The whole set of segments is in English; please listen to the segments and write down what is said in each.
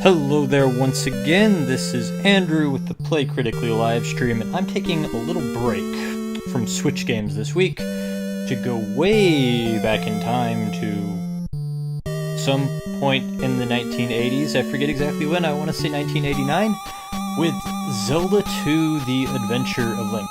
Hello there once again, this is Andrew with the Play Critically Livestream, and I'm taking a little break from Switch games this week to go way back in time to some point in the 1980s. I forget exactly when, I want to say 1989, with Zelda 2: The Adventure of Link.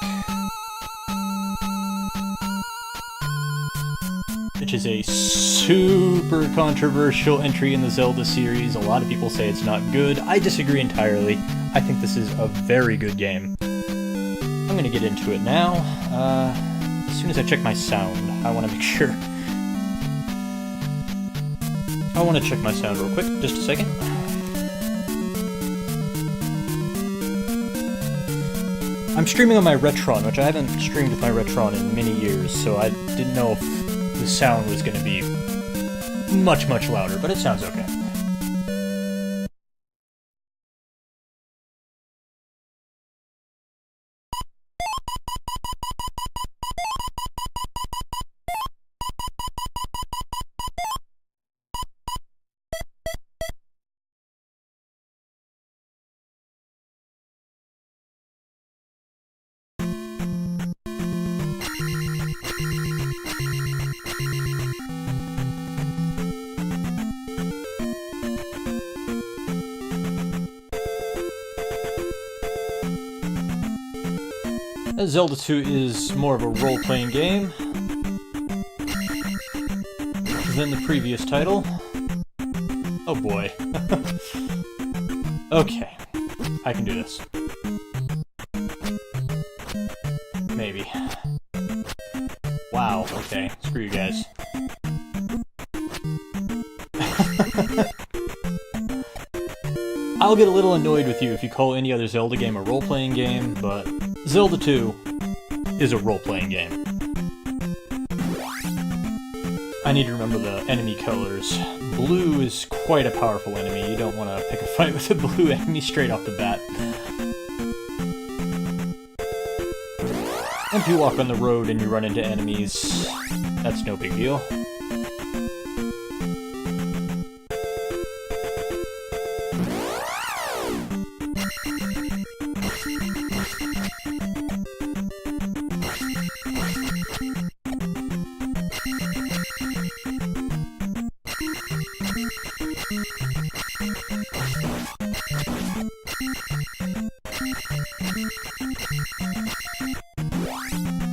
Which is a super controversial entry in the Zelda series. A lot of people say it's not good. I disagree entirely. I think this is a very good game. I'm gonna get into it now. As soon as I check my sound, I want to make sure. I want to check my sound real quick, just a second. I'm streaming on my Retron, which I haven't streamed with my Retron in many years, so I didn't know if the sound was going to be much louder, but it sounds okay. Zelda 2 is more of a role-playing game than the previous title. Oh boy. Okay, I can do this. Maybe. Wow, okay, screw you guys. I'll get a little annoyed with you if you call any other Zelda game a role-playing game, but Zelda 2 is a role-playing game. I need to remember the enemy colors. Blue is quite a powerful enemy. You don't want to pick a fight with a blue enemy straight off the bat. And if you walk on the road and you run into enemies, that's no big deal.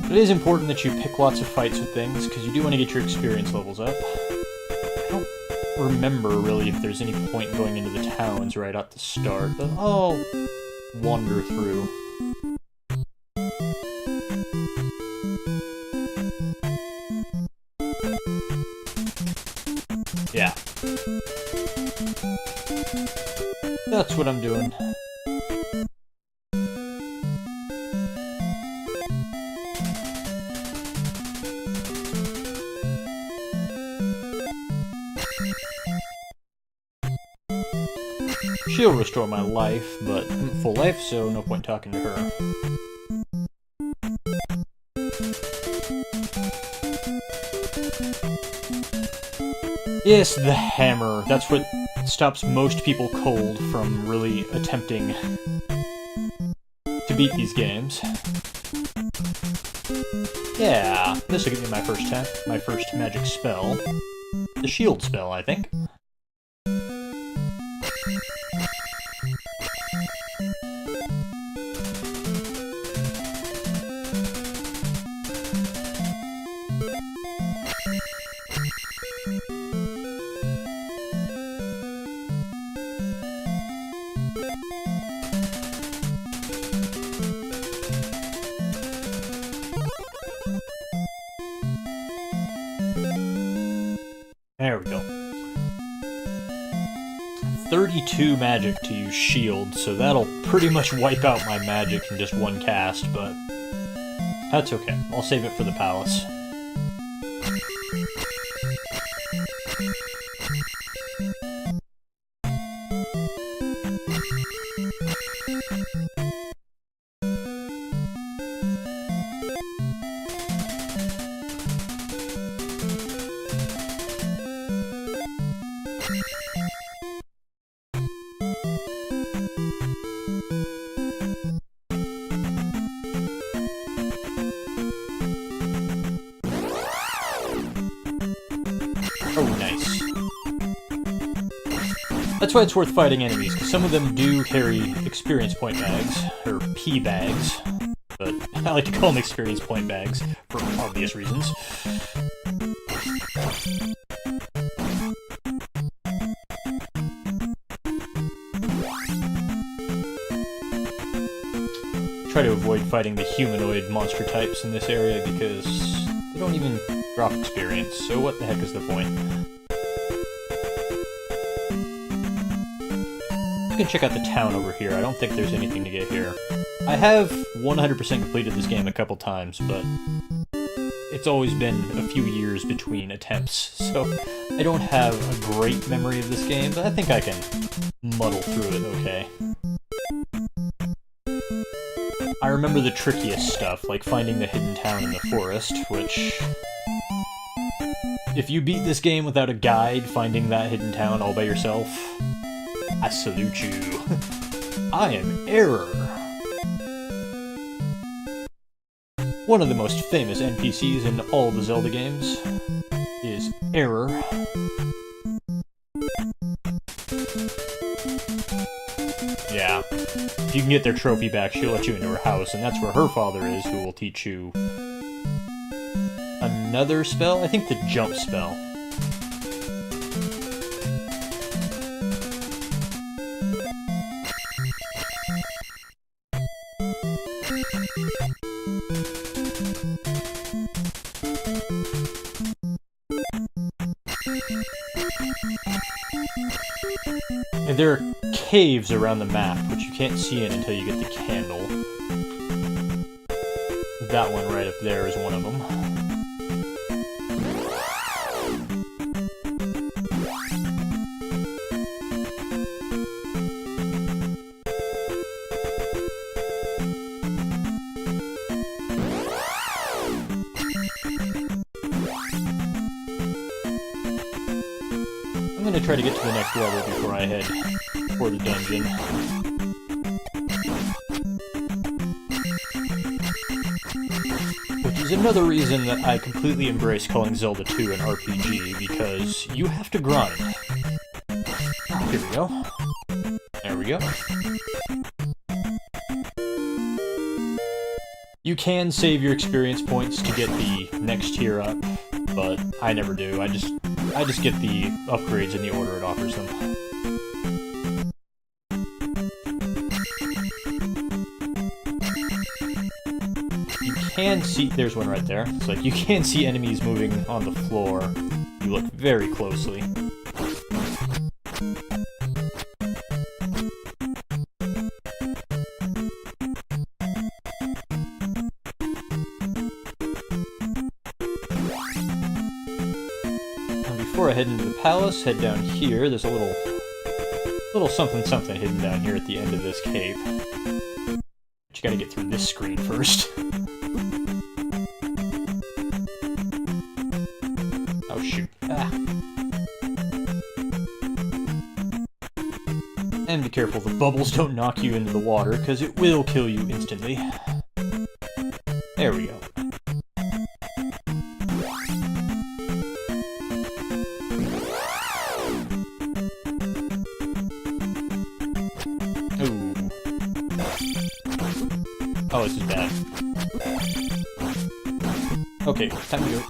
It is important that you pick lots of fights with things, because you do want to get your experience levels up. I don't remember, really, if there's any point in going into the towns right at the start, but I'll wander through. Yeah. That's what I'm doing. She'll restore my life, but I'm at full life, so no point talking to her. Yes, the hammer. That's what stops most people cold from really attempting to beat these games. Yeah, this will give me my first magic spell. The shield spell, I think. There we go. 32 magic to use shield, so that'll pretty much wipe out my magic in just one cast, but that's okay. I'll save it for the palace. That's why it's worth fighting enemies, because some of them do carry experience point bags, or P bags, but I like to call them experience point bags, for obvious reasons. Try to avoid fighting the humanoid monster types in this area, because they don't even drop experience, so what the heck is the point? You can check out the town over here. I don't think there's anything to get here. I have 100% completed this game a couple times, but it's always been a few years between attempts, so I don't have a great memory of this game, but I think I can muddle through it okay. I remember the trickiest stuff, like finding the hidden town in the forest, which... if you beat this game without a guide finding that hidden town all by yourself, I salute you. I am Error. One of the most famous NPCs in all the Zelda games is Error. Yeah. If you can get their trophy back, she'll let you into her house, and that's where her father is, who will teach you another spell? I think the jump spell. And there are caves around the map, but you can't see it until you get the candle. That one right up there is one of them. I'm gonna try to get to the next level before I head for the dungeon. Which is another reason that I completely embrace calling Zelda 2 an RPG, because you have to grind. Here we go. There we go. You can save your experience points to get the next tier up, but I never do. I just get the upgrades in the order it offers them. You can see... there's one right there. It's like, you can see enemies moving on the floor. You look very closely. Before I head into the palace, head down here. There's a little something hidden down here at the end of this cave. But you gotta get through this screen first. Oh shoot. Ah. And be careful, the bubbles don't knock you into the water, because it will kill you instantly. There we go. Oh, this is bad. Okay, time to go.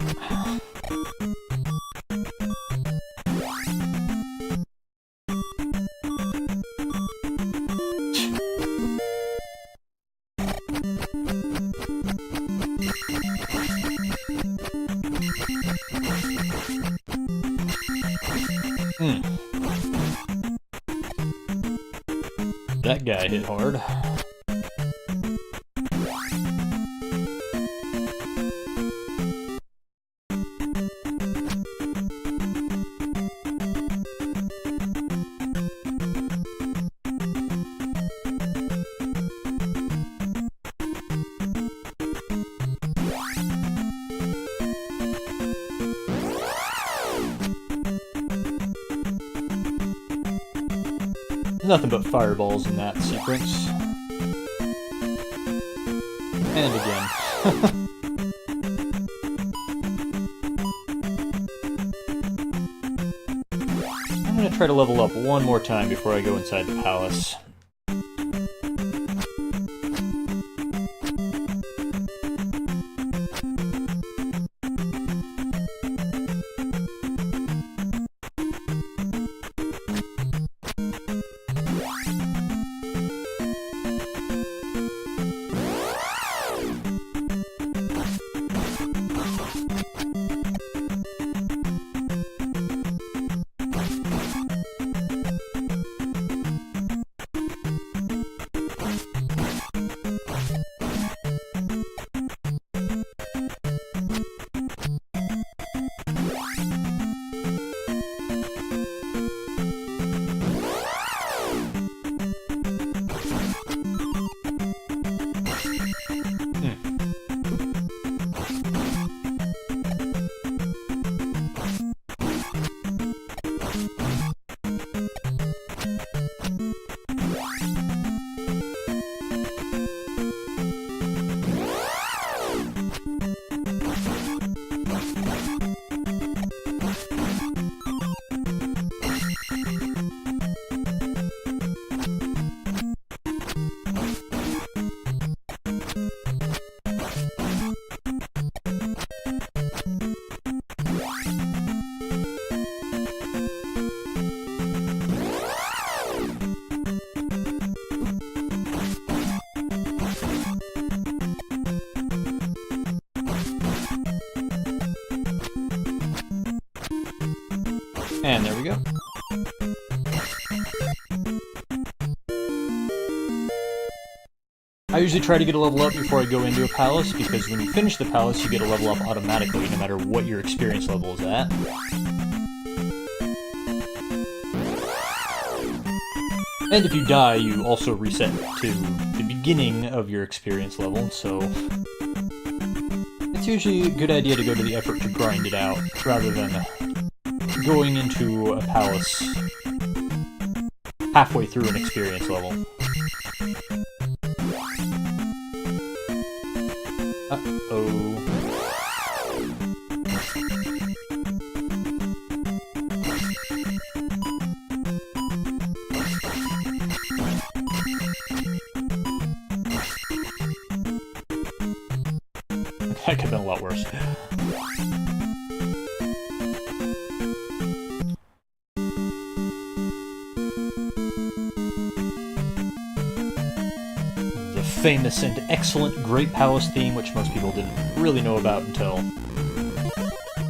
That guy hit hard. Nothing but fireballs in that sequence. And again. I'm gonna to try to level up one more time before I go inside the palace. And there we go. I usually try to get a level up before I go into a palace, because when you finish the palace, you get a level up automatically, no matter what your experience level is at. And if you die, you also reset to the beginning of your experience level, so it's usually a good idea to go to the effort to grind it out, rather than going into a palace halfway through an experience level. Uh-oh. That could have been a lot worse. Famous and excellent Great Palace theme, which most people didn't really know about until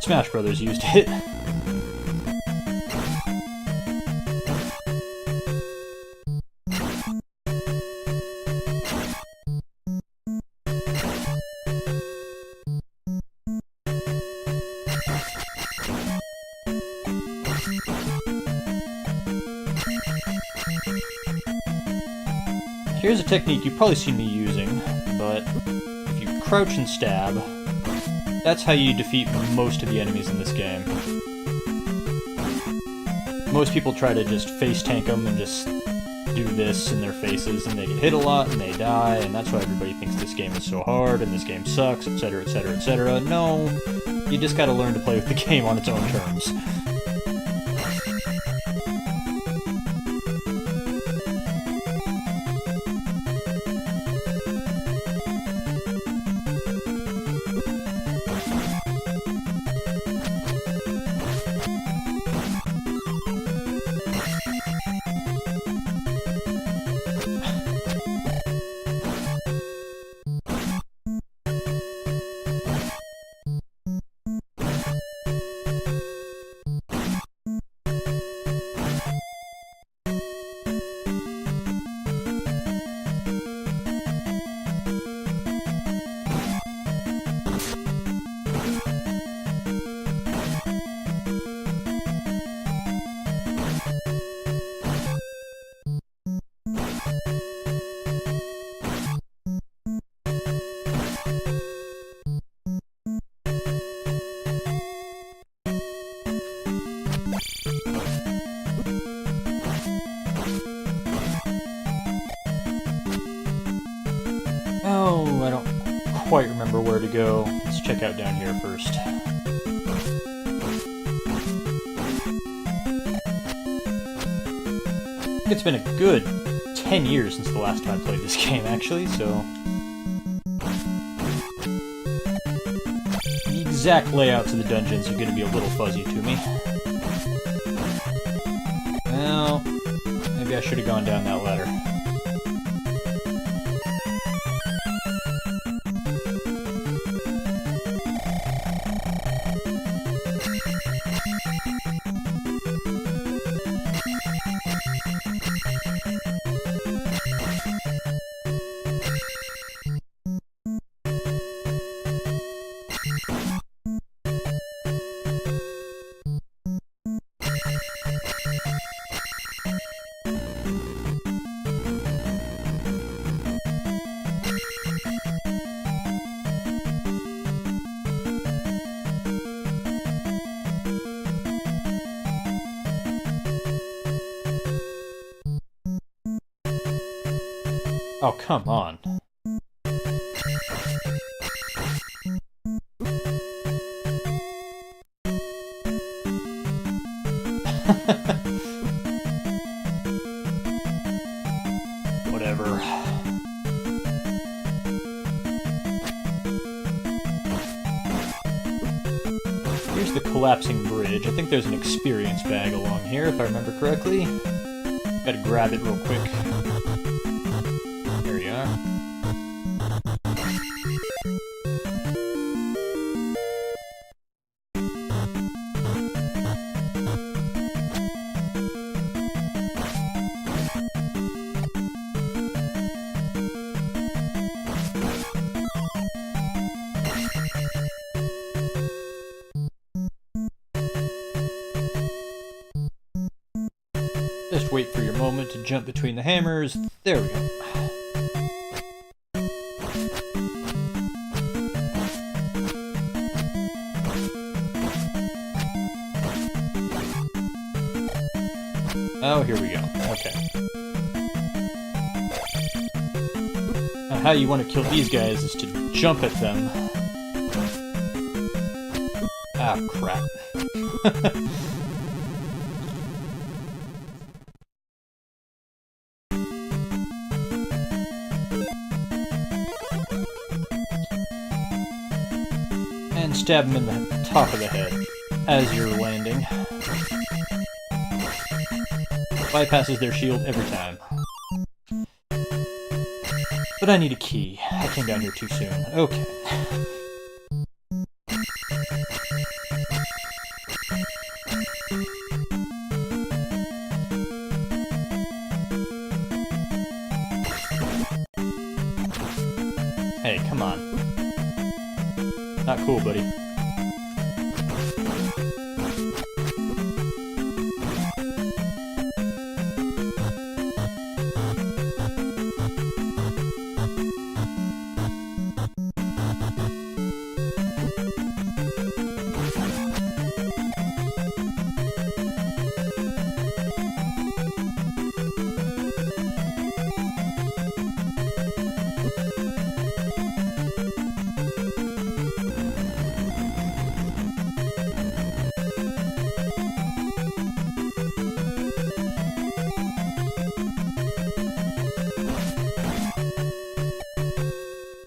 Smash Brothers used it. Here's a technique you've probably seen me using, but if you crouch and stab, that's how you defeat most of the enemies in this game. Most people try to just face tank them and just do this in their faces, and they get hit a lot and they die, and that's why everybody thinks this game is so hard and this game sucks, etc, etc, etc. No, you just gotta learn to play with the game on its own terms. Oh, I don't quite remember where to go. Let's check out down here first. think it's been a good 10 years since the last time I played this game, actually, so... The exact layouts of the dungeons are going to be a little fuzzy to me. Well, maybe I should have gone down that ladder. Oh, come on. Whatever. Here's the collapsing bridge. I think there's an experience bag along here, if I remember correctly. Gotta grab it real quick. There you are. Just wait for your moment to jump between the hammers. There we go. Oh, here we go. Okay. Now, how you want to kill these guys is to jump at them. Ah, crap. And stab him in the top of the head as you're landing. Bypasses their shield every time. But I need a key. I came down here too soon. Okay. Hey, come on. Not cool, buddy.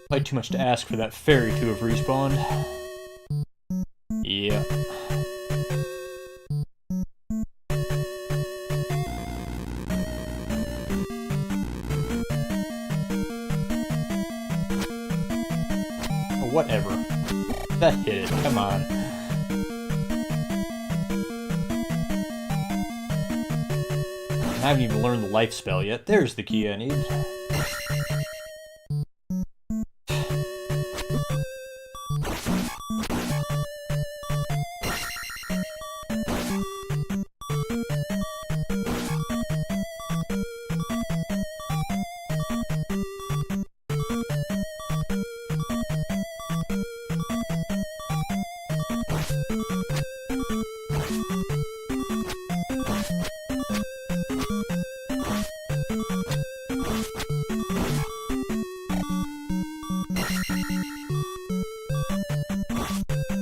Quite too much to ask for that fairy to have respawned. Yeah. Oh, whatever. That hit it, come on. I haven't even learned the life spell yet. There's the key I need.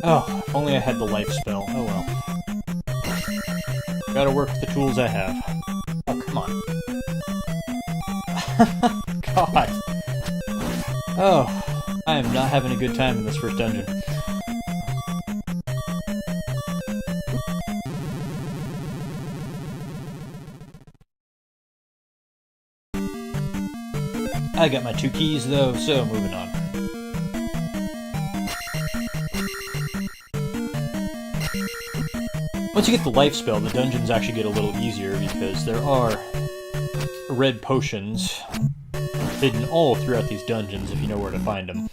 Oh, if only I had the life spell. Oh well. Gotta work with the tools I have. Oh, come Come on. God. Oh, I am not having a good time in this first dungeon. I got my 2 keys though, so moving on. Once you get the life spell, the dungeons actually get a little easier because there are red potions hidden all throughout these dungeons if you know where to find them.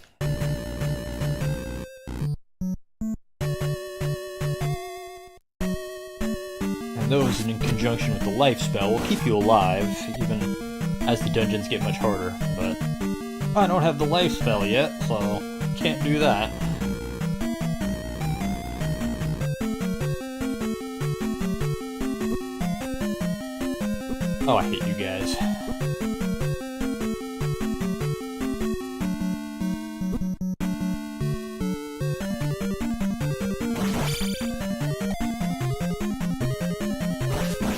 And those, in conjunction with the life spell, will keep you alive, even as the dungeons get much harder. But I don't have the life spell yet, so can't do that. Oh, I hate you guys.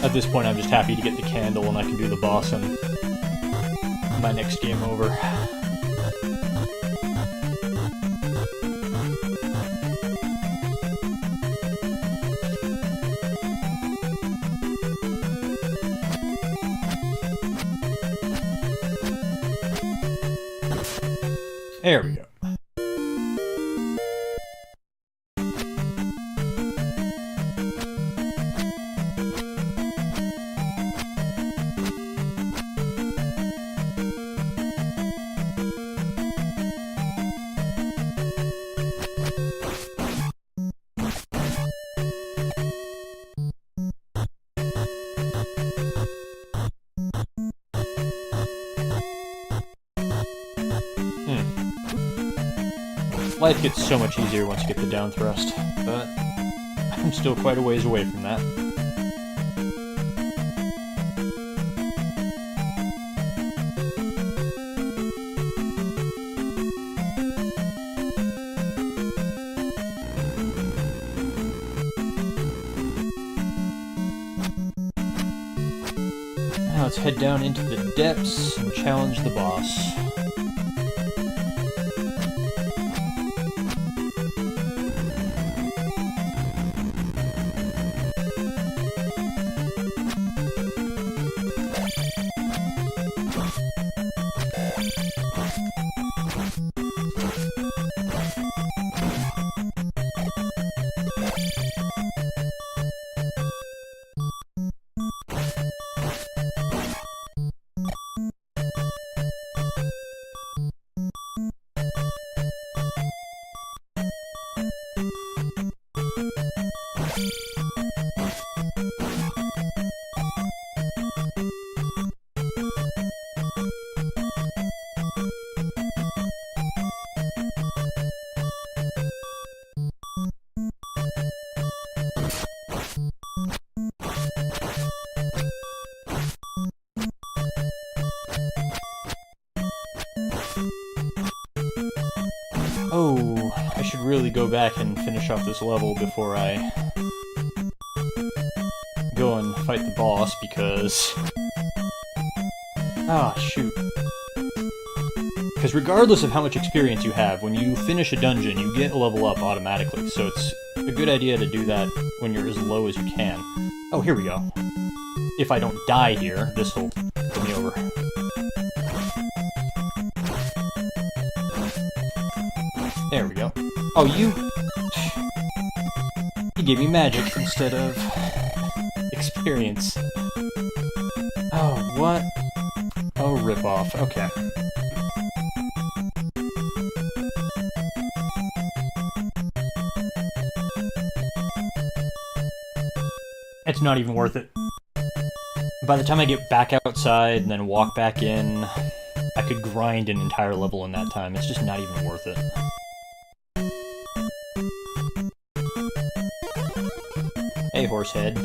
At this point, I'm just happy to get the candle and I can do the boss and my next game over. There we go. Life gets so much easier once you get the down thrust, but I'm still quite a ways away from that. Now let's head down into the depths and challenge the boss. Oh, I should really go back and finish off this level before I go and fight the boss, because... Ah, shoot. Because regardless of how much experience you have, when you finish a dungeon, you get a level up automatically, so it's a good idea to do that when you're as low as you can. Oh, here we go. If I don't die here, this'll put me over. There we go. Oh, you gave me magic instead of experience. Oh, what? Oh, rip off. Okay. It's not even worth it. By the time I get back outside and then walk back in, I could grind an entire level in that time. It's just not even worth it. Hey, horsehead.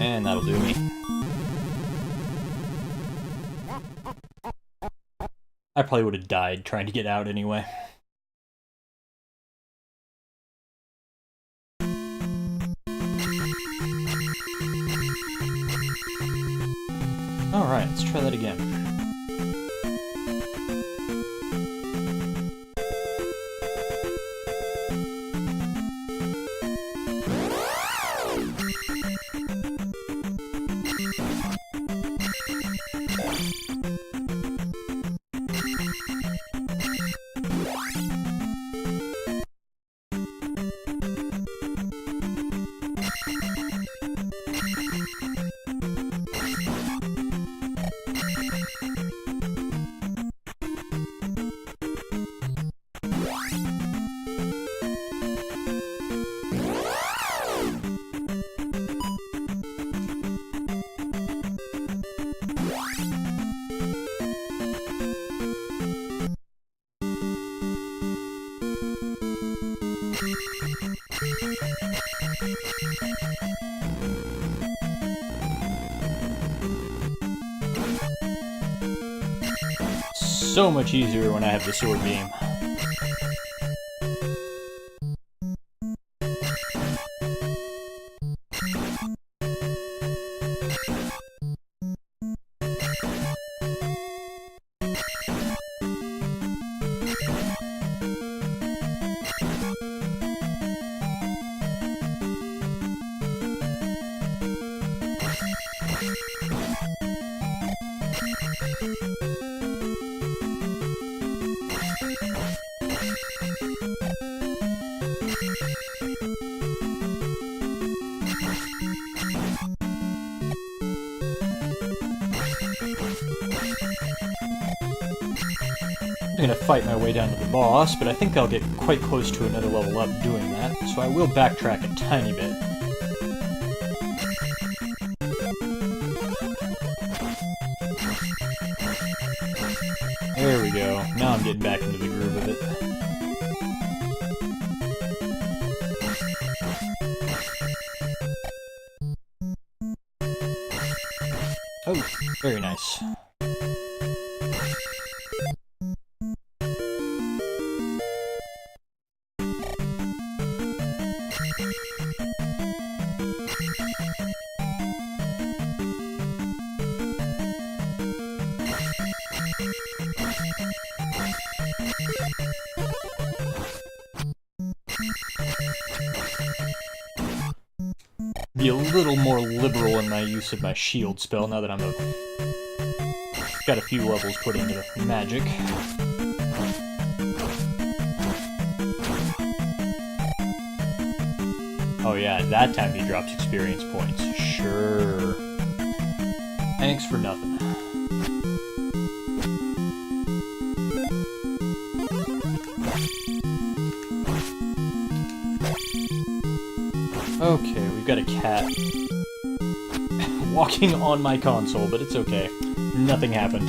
And that'll do me. I probably would have died trying to get out anyway. try that again. So much easier when I have the sword beam. I'm gonna fight my way down to the boss, but I think I'll get quite close to another level up doing that, so I will backtrack a tiny bit. There we go. Now I'm getting back into the groove of it. Oh, very nice. Be a little more liberal in my use of my shield spell now that I'm got a few levels put into the magic. Oh yeah, that time he drops experience points. Sure. Thanks for nothing. Okay, we've got a cat walking on my console, but it's okay. Nothing happened.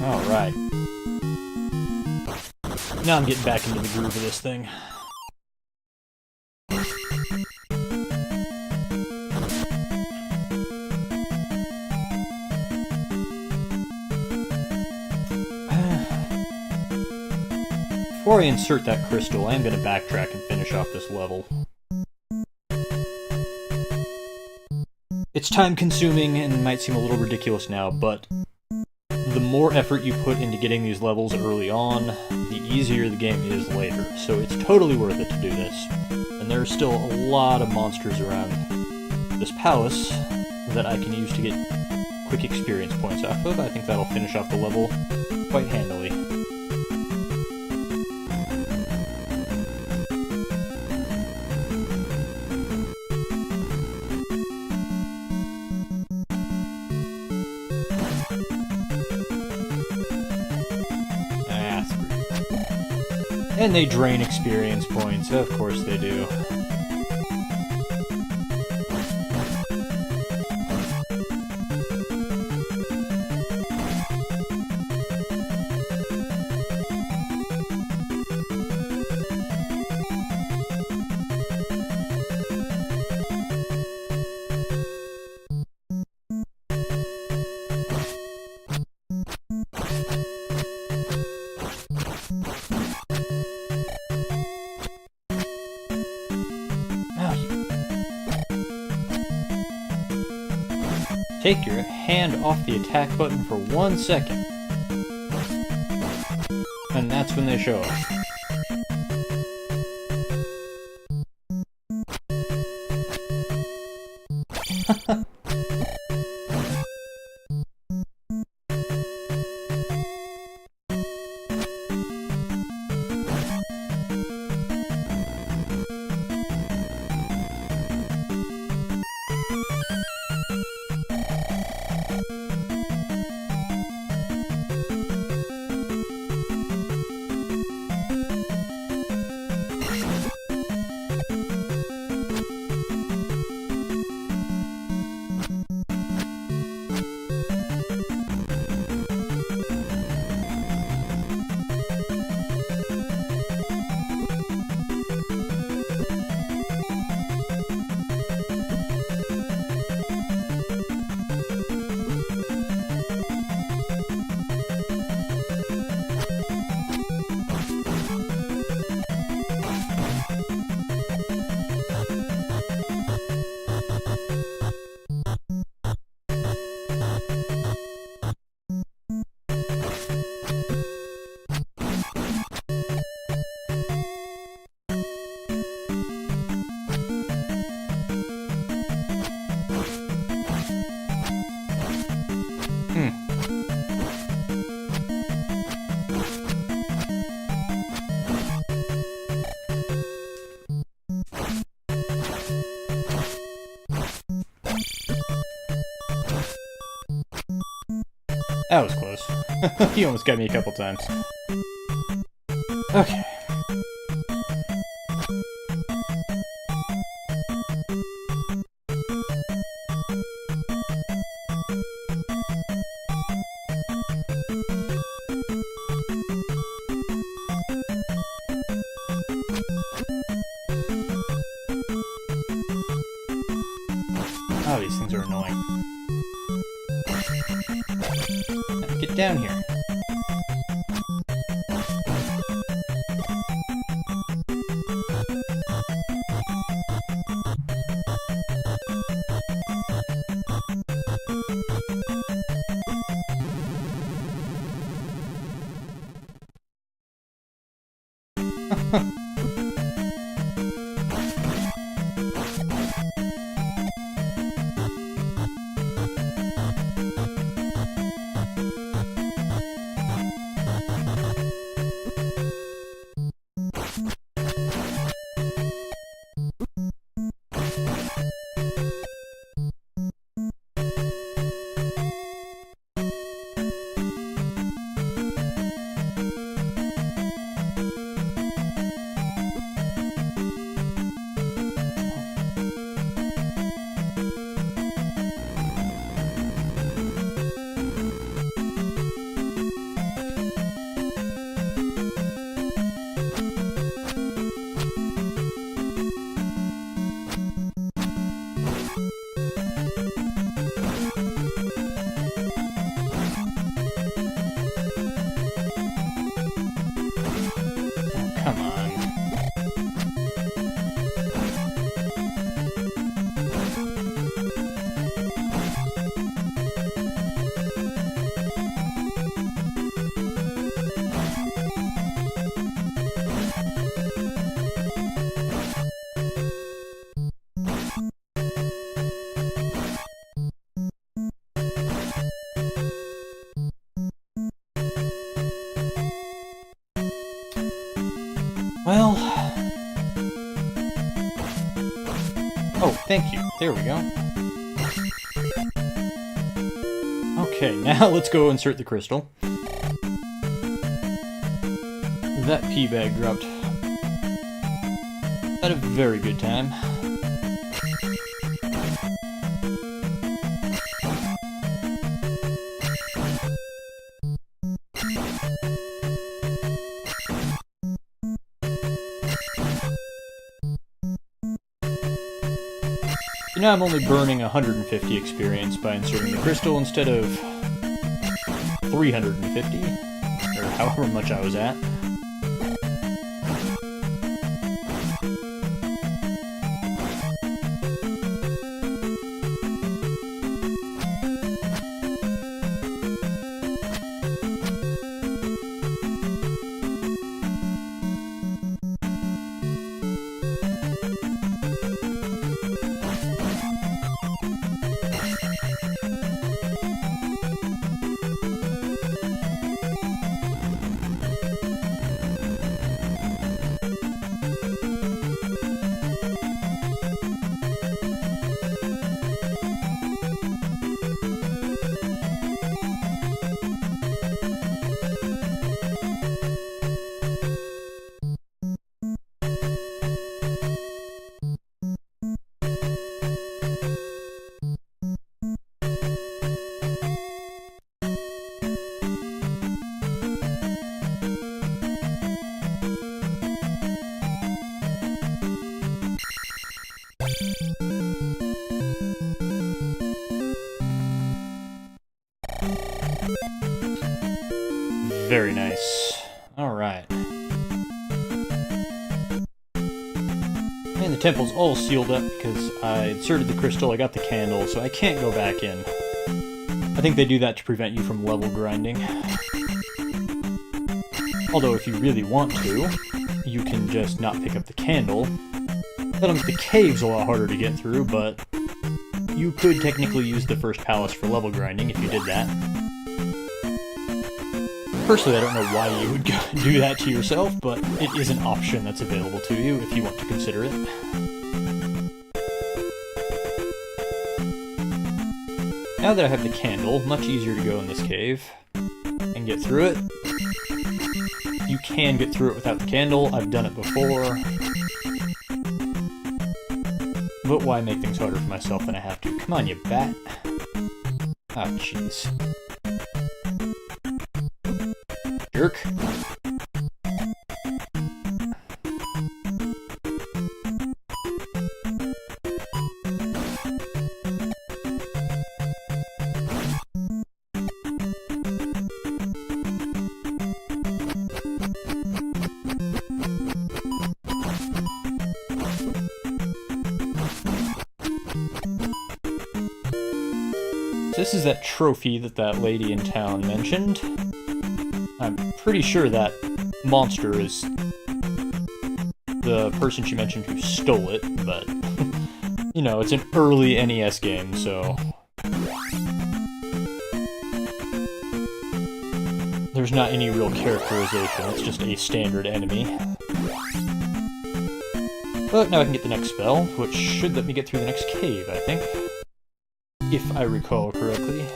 Alright. Now I'm getting back into the groove of this thing. Before I insert that crystal, I am going to backtrack and finish off this level. It's time-consuming and might seem a little ridiculous now, but the more effort you put into getting these levels early on, the easier the game is later. So it's totally worth it to do this. And there are still a lot of monsters around this palace that I can use to get quick experience points off of. I think that'll finish off the level quite handily. And they drain experience points, of course they do. Take your hand off the attack button for 1 second. And that's when they show up. That was close. He almost got me a couple times. Okay. Oh, these things are annoying. Get down here. Come on. Well... Oh, thank you. There we go. Okay, now let's go insert the crystal. That pea bag dropped at a very good time. So now I'm only burning 150 experience by inserting the crystal instead of 350, or however much I was at. Very nice. Alright. And the temple's all sealed up because I inserted the crystal, I got the candle, so I can't go back in. I think they do that to prevent you from level grinding. Although if you really want to, you can just not pick up the candle. That'll make the caves a lot harder to get through, but you could technically use the first palace for level grinding if you did that. Personally, I don't know why you would do that to yourself, but it is an option that's available to you if you want to consider it. Now that I have the candle, much easier to go in this cave and get through it. You can get through it without the candle, I've done it before. But why make things harder for myself than I have to? Come on, you bat. Oh, jeez. Jerk. This is that trophy that lady in town mentioned. I'm pretty sure that monster is the person she mentioned who stole it, but, you know, it's an early NES game, so there's not any real characterization, it's just a standard enemy. But now I can get the next spell, which should let me get through the next cave, I think. If I recall correctly.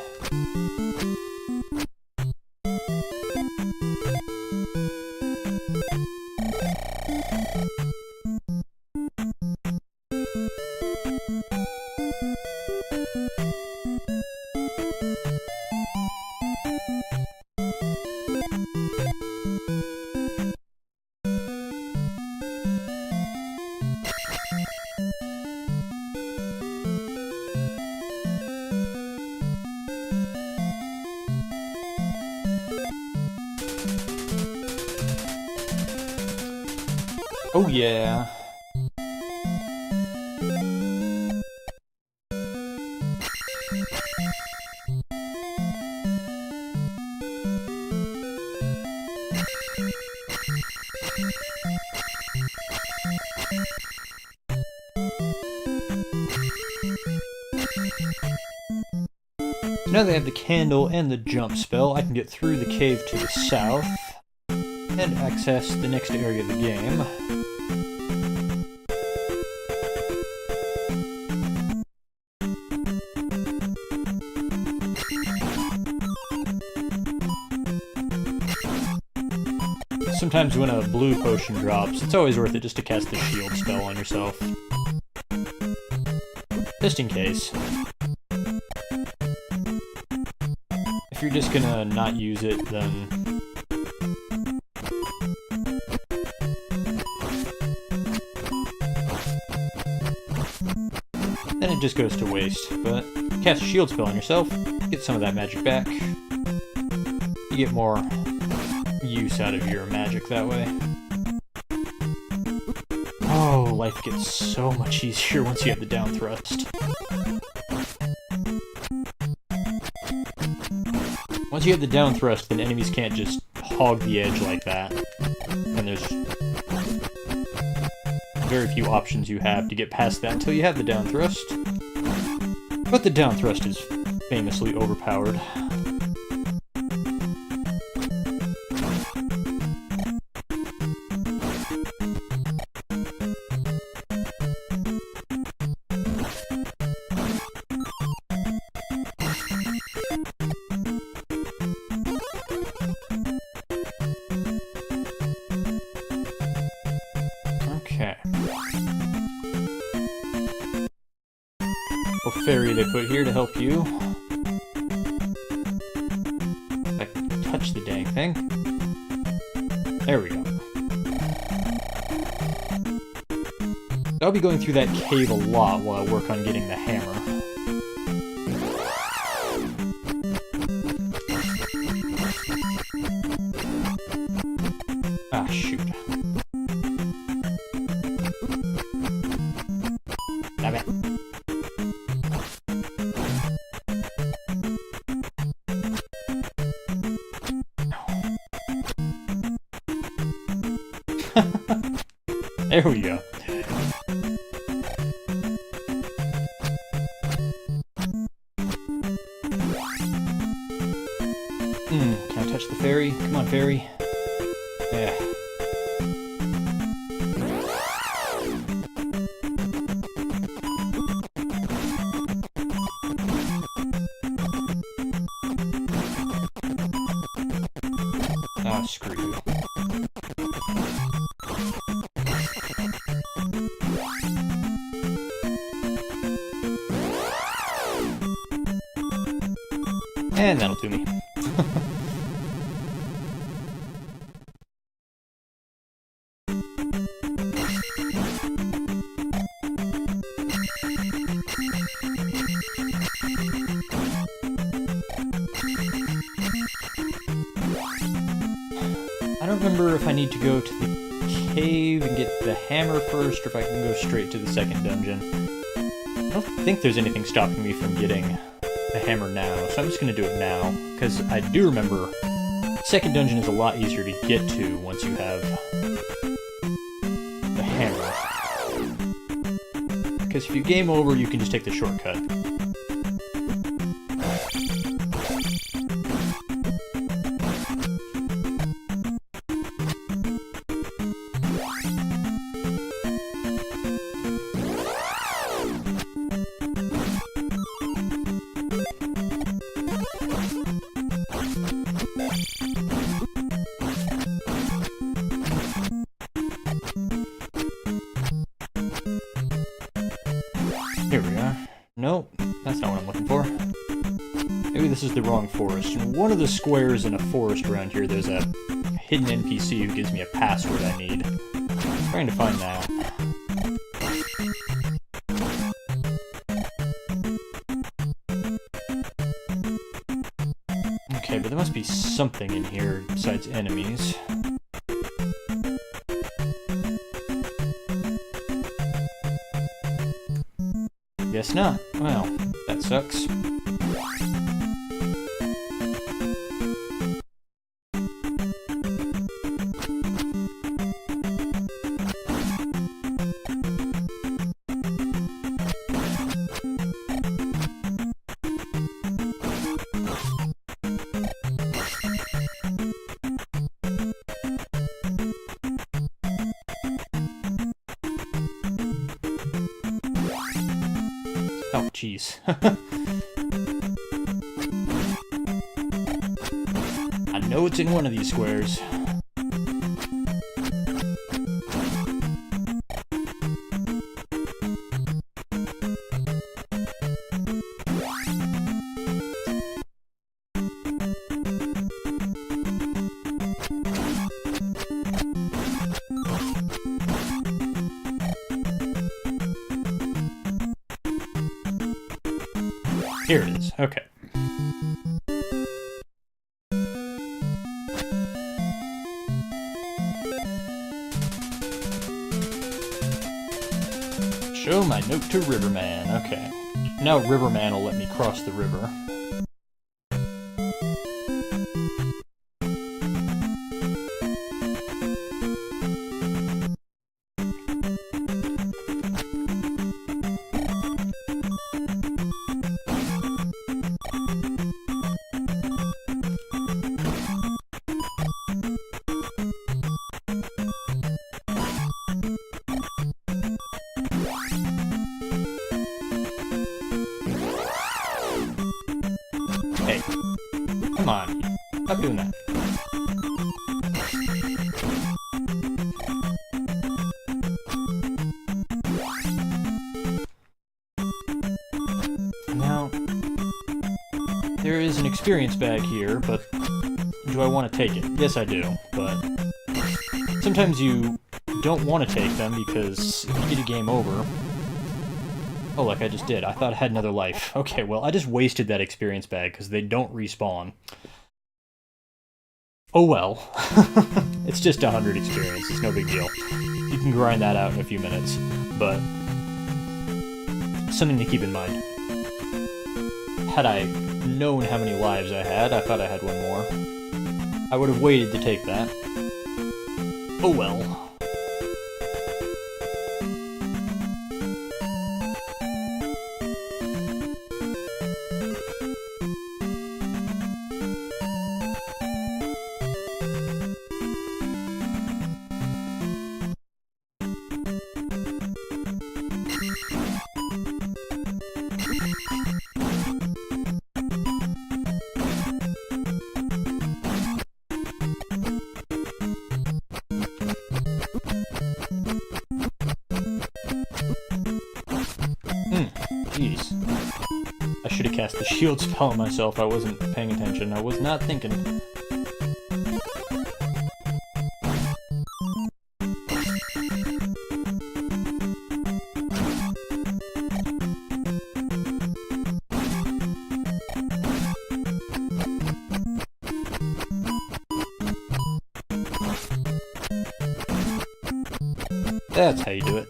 Oh yeah. Now that I have the candle and the jump spell, I can get through the cave to the south and access the next area of the game. Sometimes when a blue potion drops, it's always worth it just to cast the shield spell on yourself. Just in case. If you're just gonna not use it, then it just goes to waste. But cast a shield spell on yourself, get some of that magic back. You get more use out of your magic that way. Oh, life gets so much easier once you have the down thrust. Once you have the down thrust, then enemies can't just hog the edge like that. And there's very few options you have to get past that until you have the down thrust. But the down thrust is famously overpowered. Fairy they put here to help you. If I can touch the dang thing. There we go. I'll be going through that cave a lot while I work on getting the hammer. There we go. Can I touch the fairy? Come on, fairy. Yeah. Ah, screw you. And that'll do me. I don't remember if I need to go to the cave and get the hammer first, or if I can go straight to the second dungeon. I don't think there's anything stopping me from getting the hammer now, so I'm just going to do it now, because I do remember the second dungeon is a lot easier to get to once you have the hammer. Because if you game over, you can just take the shortcut. Here we are. Nope, that's not what I'm looking for. Maybe this is the wrong forest. In one of the squares in a forest around here, there's a hidden NPC who gives me a password I need. I'm trying to find that. Okay, but there must be something in here besides enemies. Guess not. Well, that sucks. Oh, jeez. I know it's in one of these squares. Here it is. Okay. Show my note to Riverman. Okay. Now Riverman will let me cross the river. Hey, come on, stop doing that. Now, there is an experience bag here, but do I want to take it? Yes, I do, but sometimes you don't want to take them because if you get a game over... Oh, like I just did. I thought I had another life. Okay, well, I just wasted that experience bag because they don't respawn. Oh well. It's just 100 experience. It's no big deal. You can grind that out in a few minutes, but something to keep in mind. Had I known how many lives I thought I had one more. I would have waited to take that. Oh well. cast the shield spell on myself. I wasn't paying attention. I was not thinking. That's how you do it.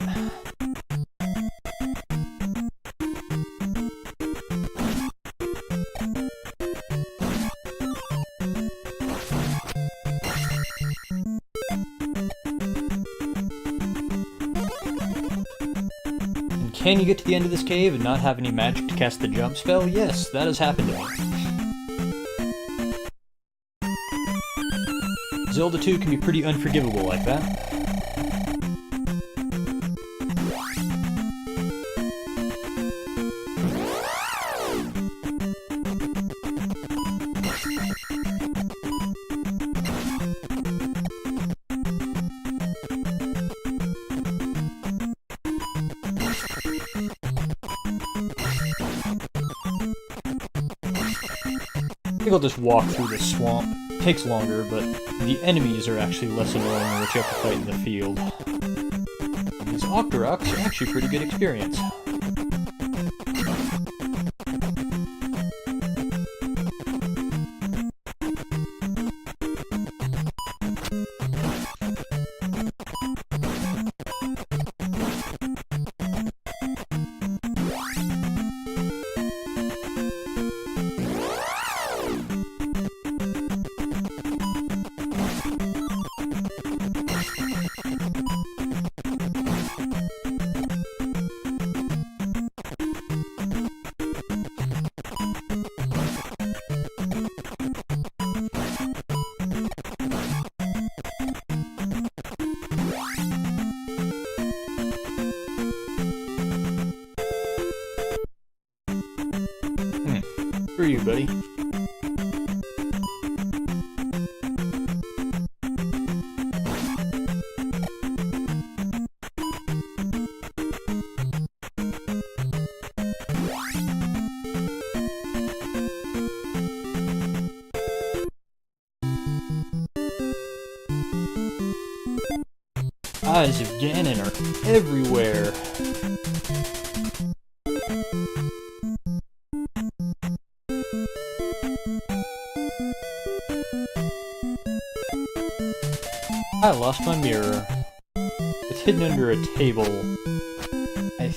And can you get to the end of this cave and not have any magic to cast the jump spell? Yes, that has happened to me. Zelda 2 can be pretty unforgivable like that. I think I'll just walk through this swamp. It takes longer, but the enemies are actually less annoying than what you have to fight in the field. These Octoroks are actually a pretty good experience. For you, buddy. Eyes of Ganon are everywhere. I lost my mirror. It's hidden under a table. I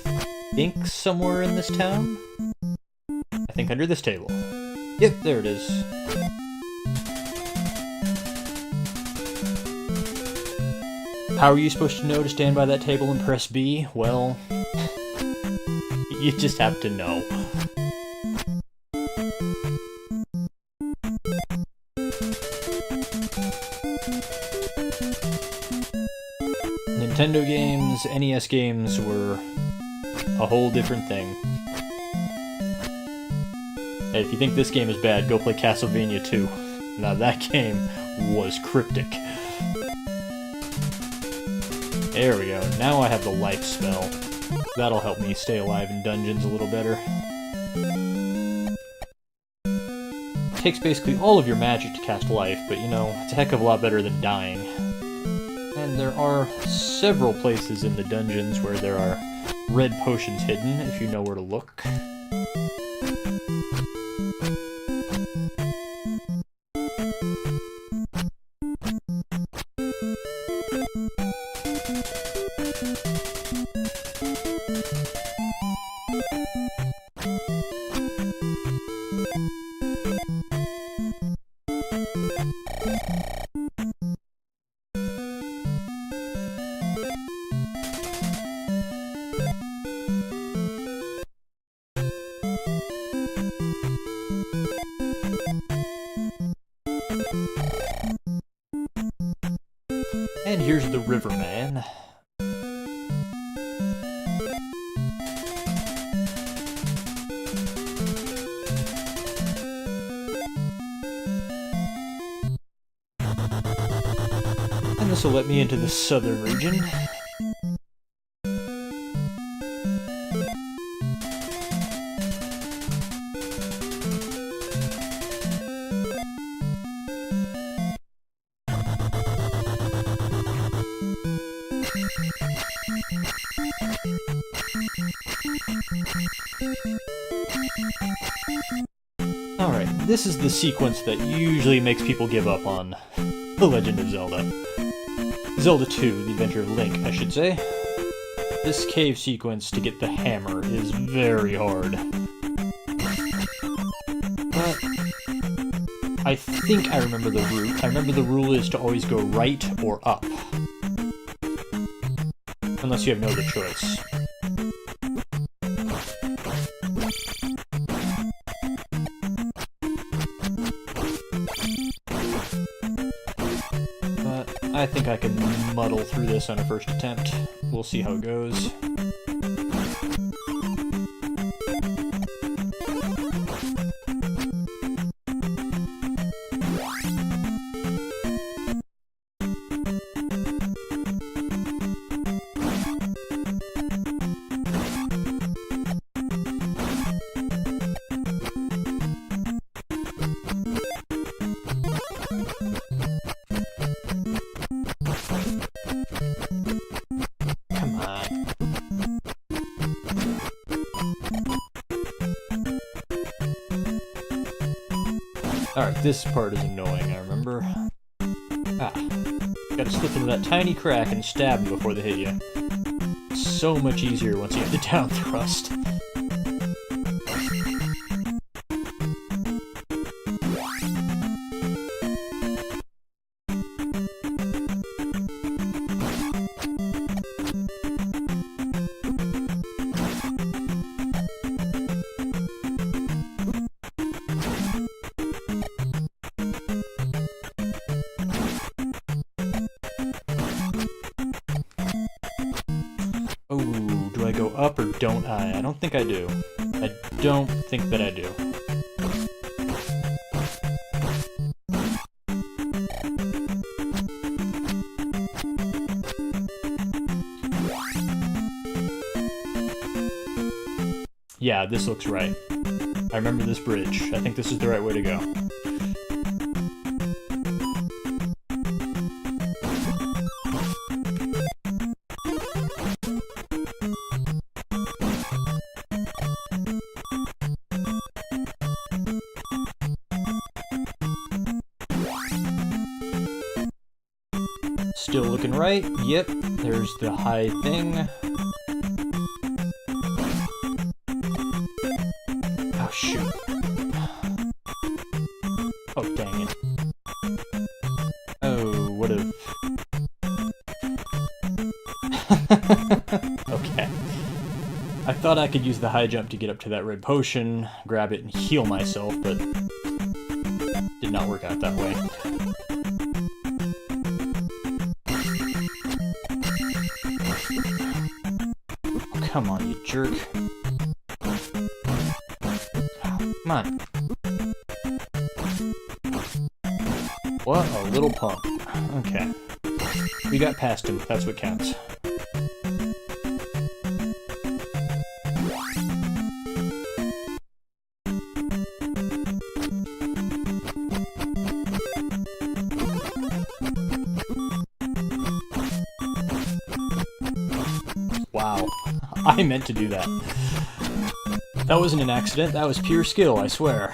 think somewhere in this town? I think under this table. Yep, there it is. How are you supposed to know to stand by that table and press B? Well, you just have to know. Nintendo games, NES games were a whole different thing. Hey, if you think this game is bad, go play Castlevania 2. Now that game was cryptic. There we go, now I have the life spell. That'll help me stay alive in dungeons a little better. It takes basically all of your magic to cast life, but you know, it's a heck of a lot better than dying. And there are several places in the dungeons where there are red potions hidden, if you know where to look. And here's the Riverman. And this will let me into the southern region. Alright, this is the sequence that usually makes people give up on The Legend of Zelda. Zelda 2, The Adventure of Link, I should say. This cave sequence to get the hammer is very hard. But I think I remember the route. I remember the rule is to always go right or up. Unless you have no other choice. I think I can muddle through this on a first attempt. We'll see how it goes. Alright, this part is annoying, I remember. Ah. Gotta slip into that tiny crack and stab them before they hit you. So much easier once you have the down thrust. Do I go up or don't I? I don't think I do. I don't think that I do. Yeah, this looks right. I remember this bridge. I think this is the right way to go. Still looking right. Yep, there's the high thing. Oh, shoot. Oh, dang it. Oh, what a... Okay. I thought I could use the high jump to get up to that red potion, grab it, and heal myself, but did not work out that way. Come on, you jerk. Come on. What a little punk. Okay. We got past him. That's what counts. Wow. I meant to do that. That wasn't an accident, that was pure skill, I swear.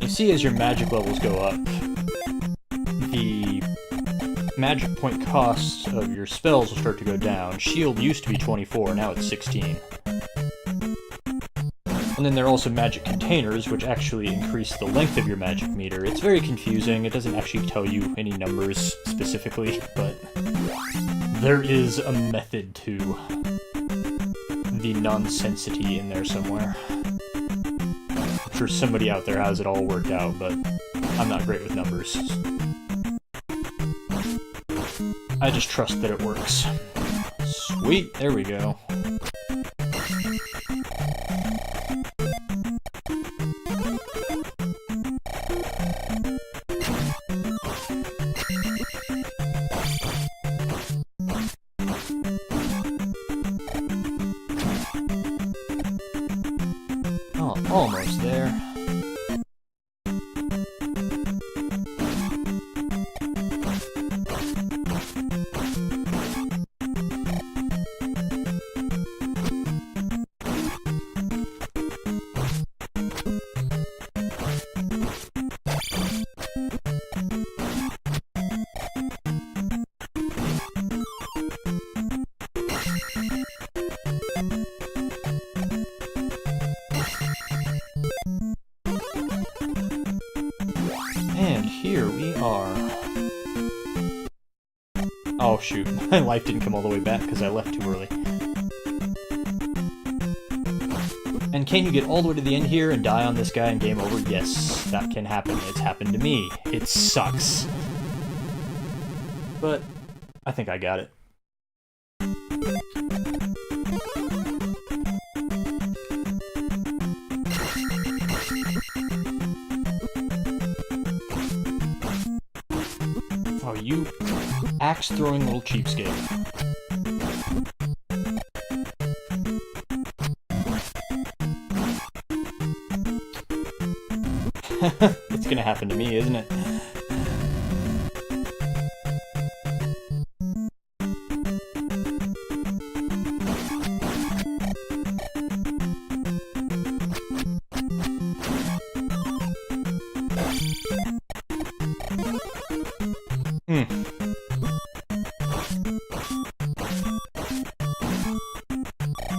You see, as your magic levels go up, the magic point costs of your spells will start to go down. Shield used to be 24, now it's 16. And then there are also magic containers, which actually increase the length of your magic meter. It's very confusing, it doesn't actually tell you any numbers specifically, but there is a method to the nonsensity in there somewhere. I'm sure somebody out there has it all worked out, but I'm not great with numbers. I just trust that it works. Sweet, there we go. Almost there. And here we are. Oh shoot, my life didn't come all the way back because I left too early. And can you get all the way to the end here and die on this guy and game over? Yes, that can happen. It's happened to me. It sucks. But I think I got it. Oh, you axe-throwing little cheapskate. It's gonna happen to me, isn't it?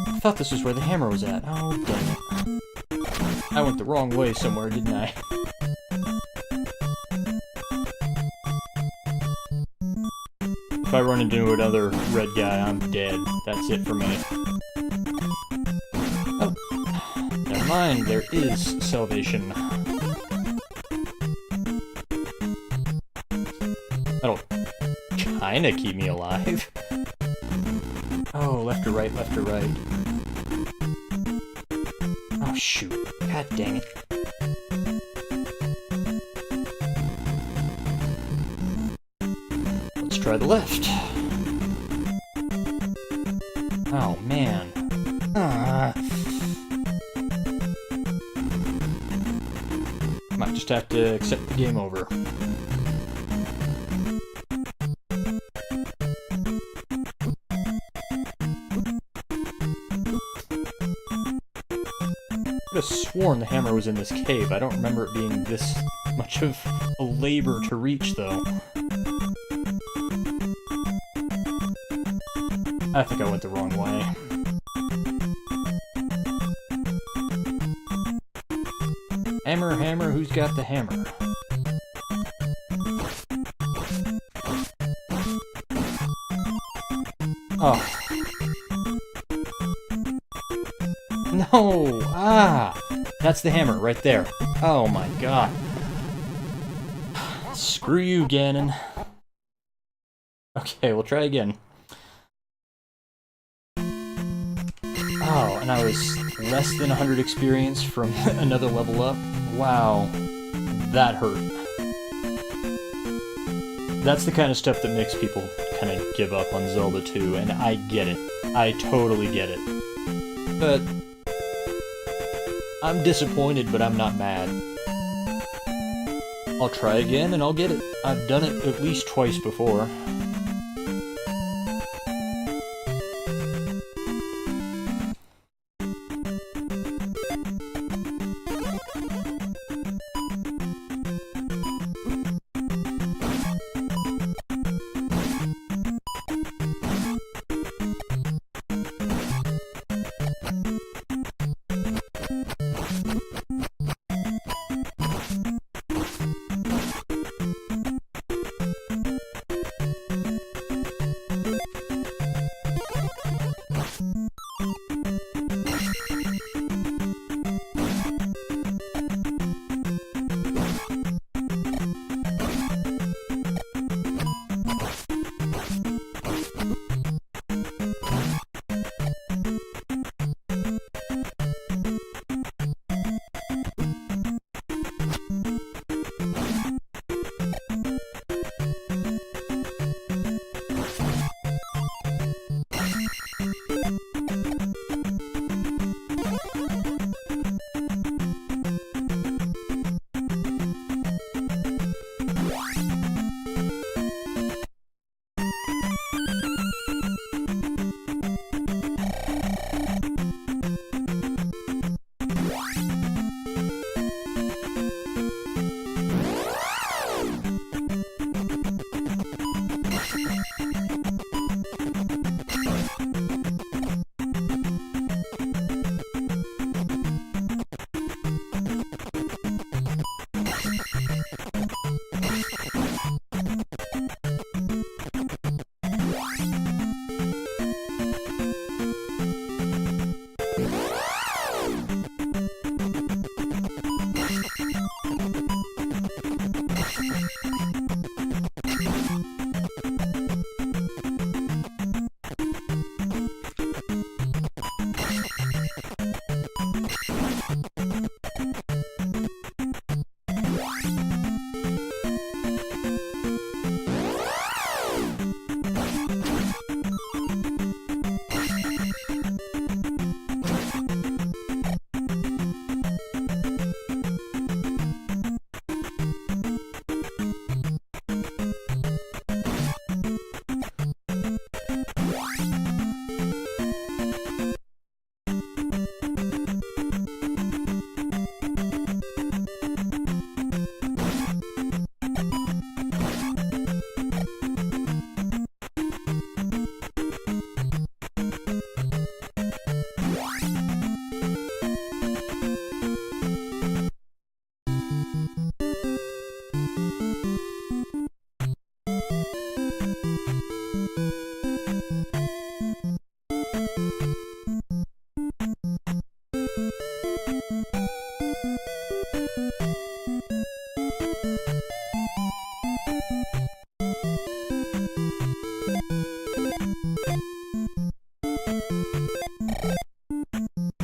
I thought this was where the hammer was at. Oh, dang it. I went the wrong way somewhere, didn't I? If I run into another red guy, I'm dead. That's it for me. Oh, never mind. There is salvation. That'll kinda keep me alive. Oh, left or right, left or right. Oh, shoot. God dang it. Let's try the left. Oh, man. Might just have to accept the game over. I could have sworn the hammer was in this cave. I don't remember it being this much of a labor to reach, though. I think I went the wrong way. Hammer, hammer, who's got the hammer? Oh. No! Ah! That's the hammer, right there. Oh my god. Screw you, Ganon. Okay, we'll try again. Oh, and I was less than 100 experience from another level up? Wow. That hurt. That's the kind of stuff that makes people kind of give up on Zelda 2, and I get it. I totally get it. But I'm disappointed, but I'm not mad. I'll try again and I'll get it. I've done it at least twice before.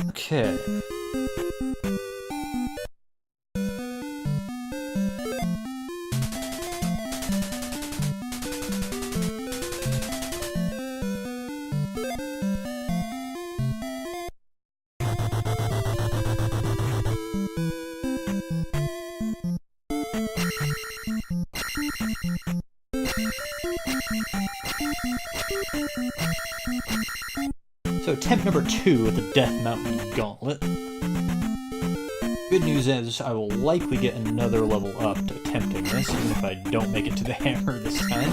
Okay. So attempt number 2 with the Death Mountain Gauntlet. Good news is I will likely get another level up to attempting this, even if I don't make it to the hammer this time.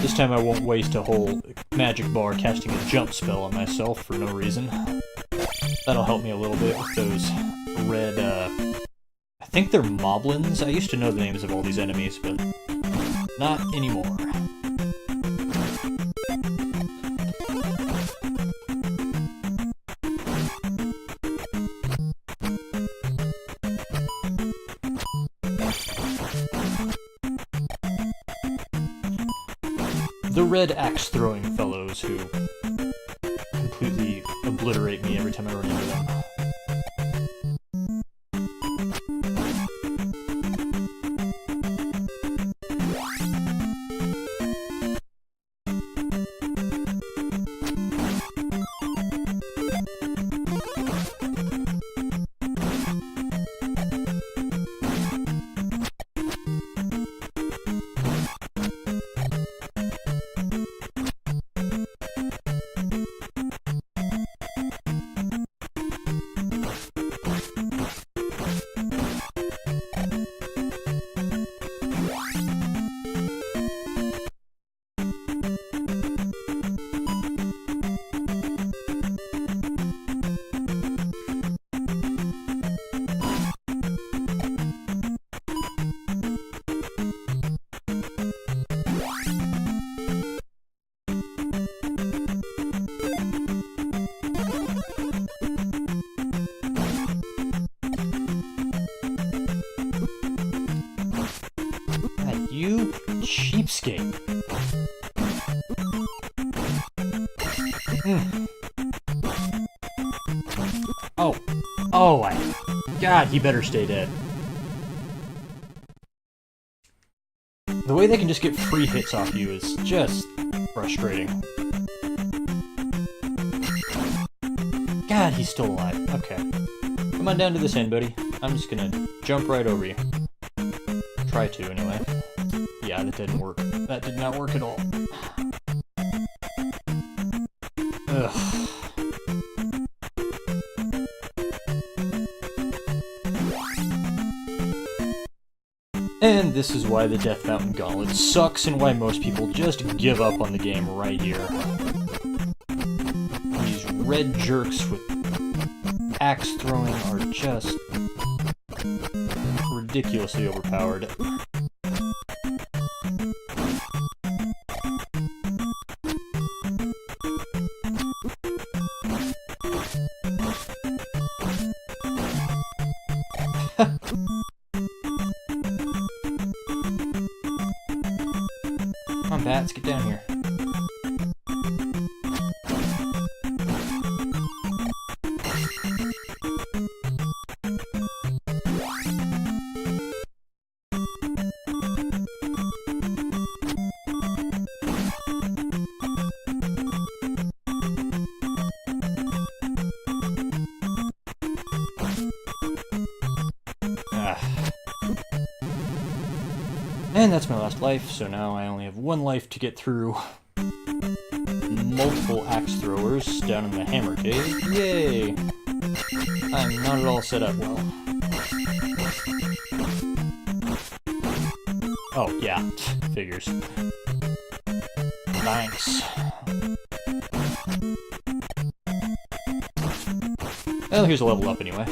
This time I won't waste a whole magic bar casting a jump spell on myself for no reason. That'll help me a little bit with those red, I think they're moblins. I used to know the names of all these enemies, but not anymore. The red axe-throwing fellows who completely obliterate me every time I run into them. You cheapskate. Oh, God, he better stay dead. The way they can just get free hits off you is just frustrating. God, he's still alive. Okay. Come on down to this end, buddy. I'm just gonna jump right over you. Try to, anyway. Yeah, that didn't work. That did not work at all. Ugh. And this is why the Death Mountain Gauntlet sucks and why most people just give up on the game right here. These red jerks with axe throwing are just ridiculously overpowered. Come on, bats, get down here. And that's my last life, so now I only have one life to get through multiple axe throwers down in the hammer cave. Yay! I'm not at all set up well. Oh, yeah, figures. Thanks. Well, here's a level up anyway.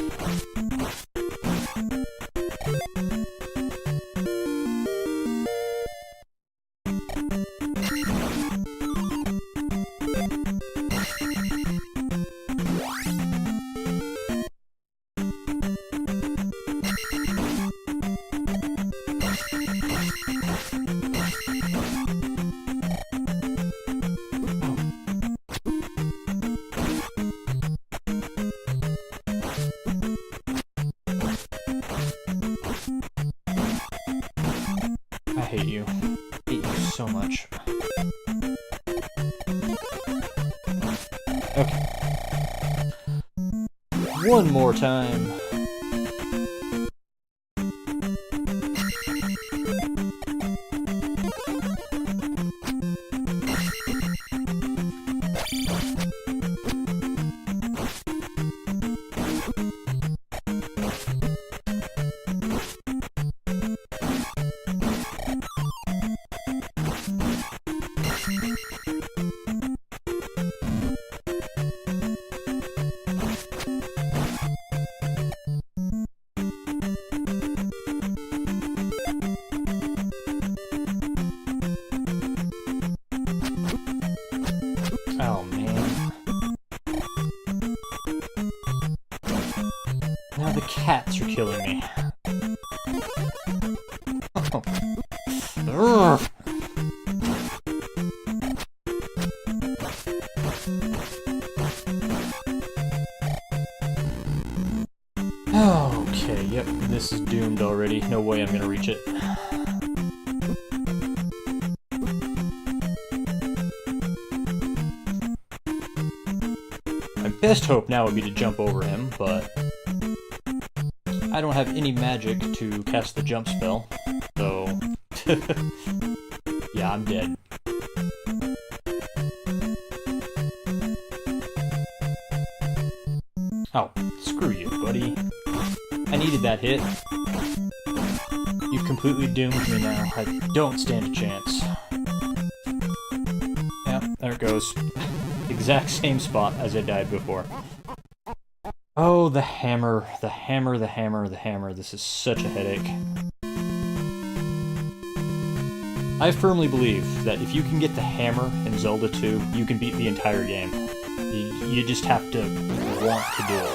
I hate you. I hate you so much. Okay. One more time. Oh, man. Now the cats are killing me. Oh. Okay, yep, this is doomed already. No way I'm gonna reach it. My best hope now would be to jump over him, but I don't have any magic to cast the jump spell, so yeah, I'm dead. Oh, screw you, buddy. I needed that hit. You've completely doomed me now. I don't stand a chance. Yep, there it goes. Exact same spot as I died before. Oh, the hammer, the hammer, the hammer, the hammer. This is such a headache. I firmly believe that if you can get the hammer in Zelda 2, you can beat the entire game. You just have to want to do it.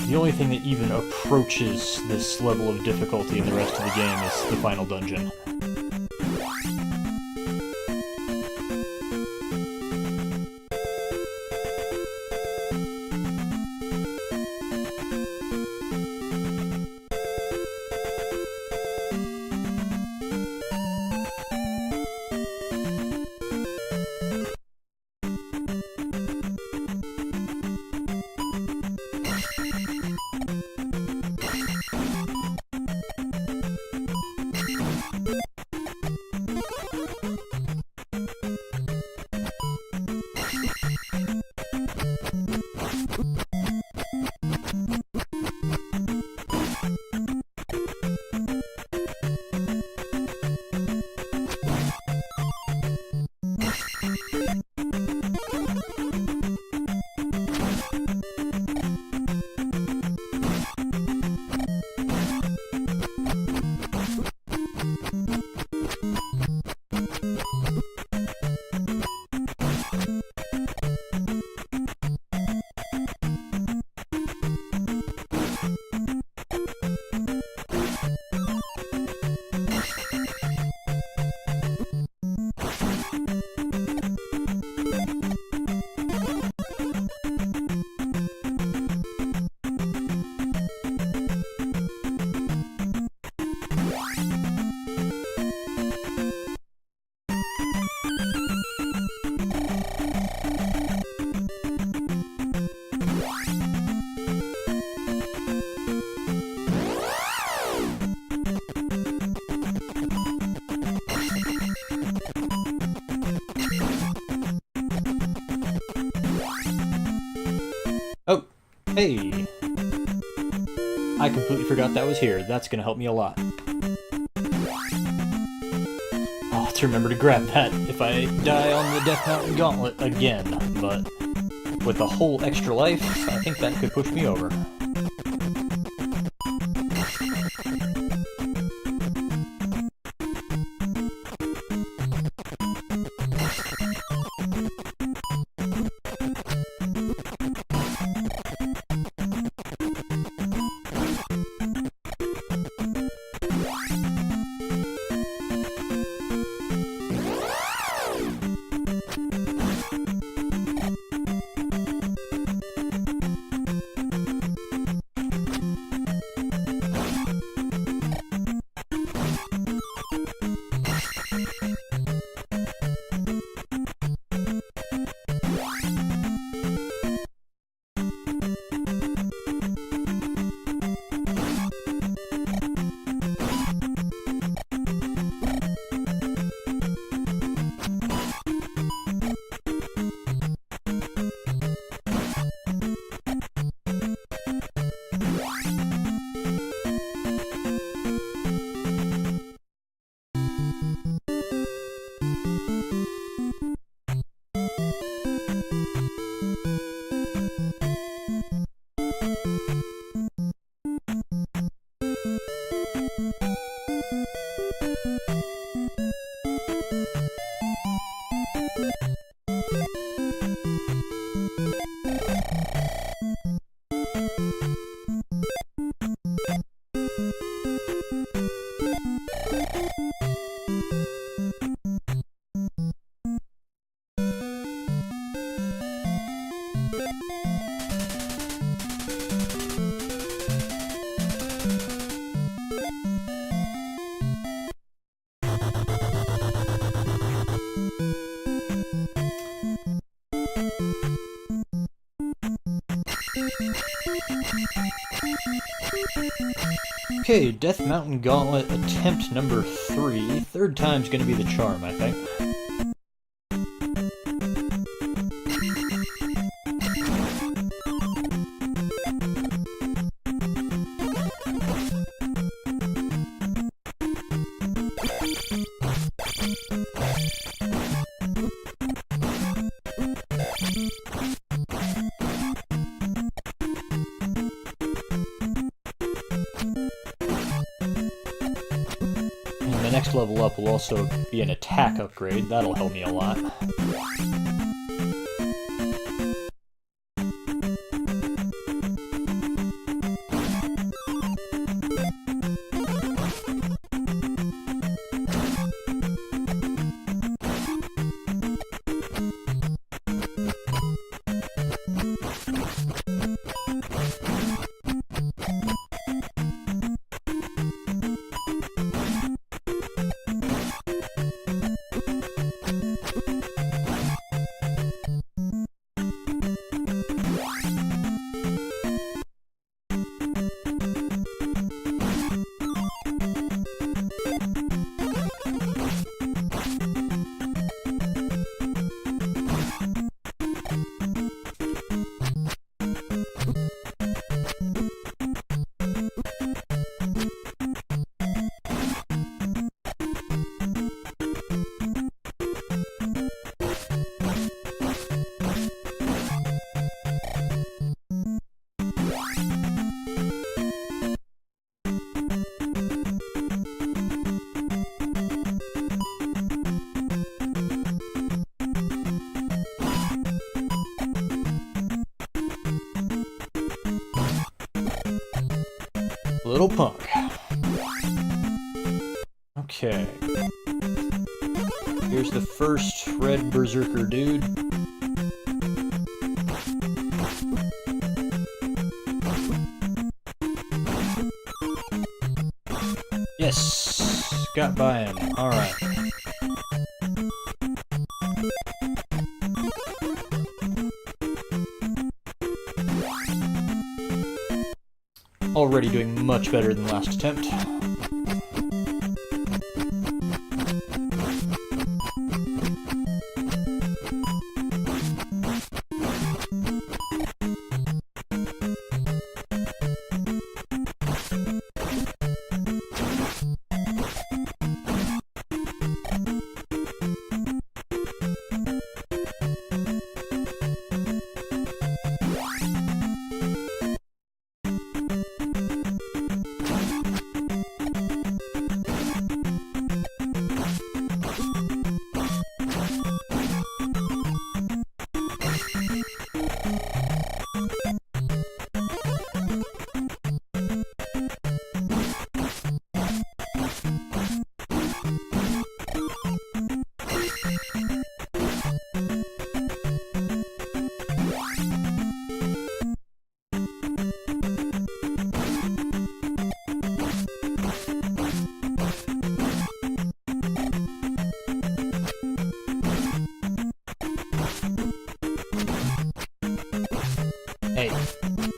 The only thing that even approaches this level of difficulty in the rest of the game is the final dungeon. Oh, hey! I completely forgot that was here. That's gonna help me a lot. I'll have to remember to grab that if I die on the Death Mountain Gauntlet again, but with a whole extra life, I think that could push me over. Okay, Death Mountain Gauntlet attempt number 3. Third time's gonna be the charm, I think. Next level up will also be an attack upgrade. That'll help me a lot. Little punk. Okay. Here's the first red berserker dude. Yes! Got by him. Alright. Already doing much better than last attempt.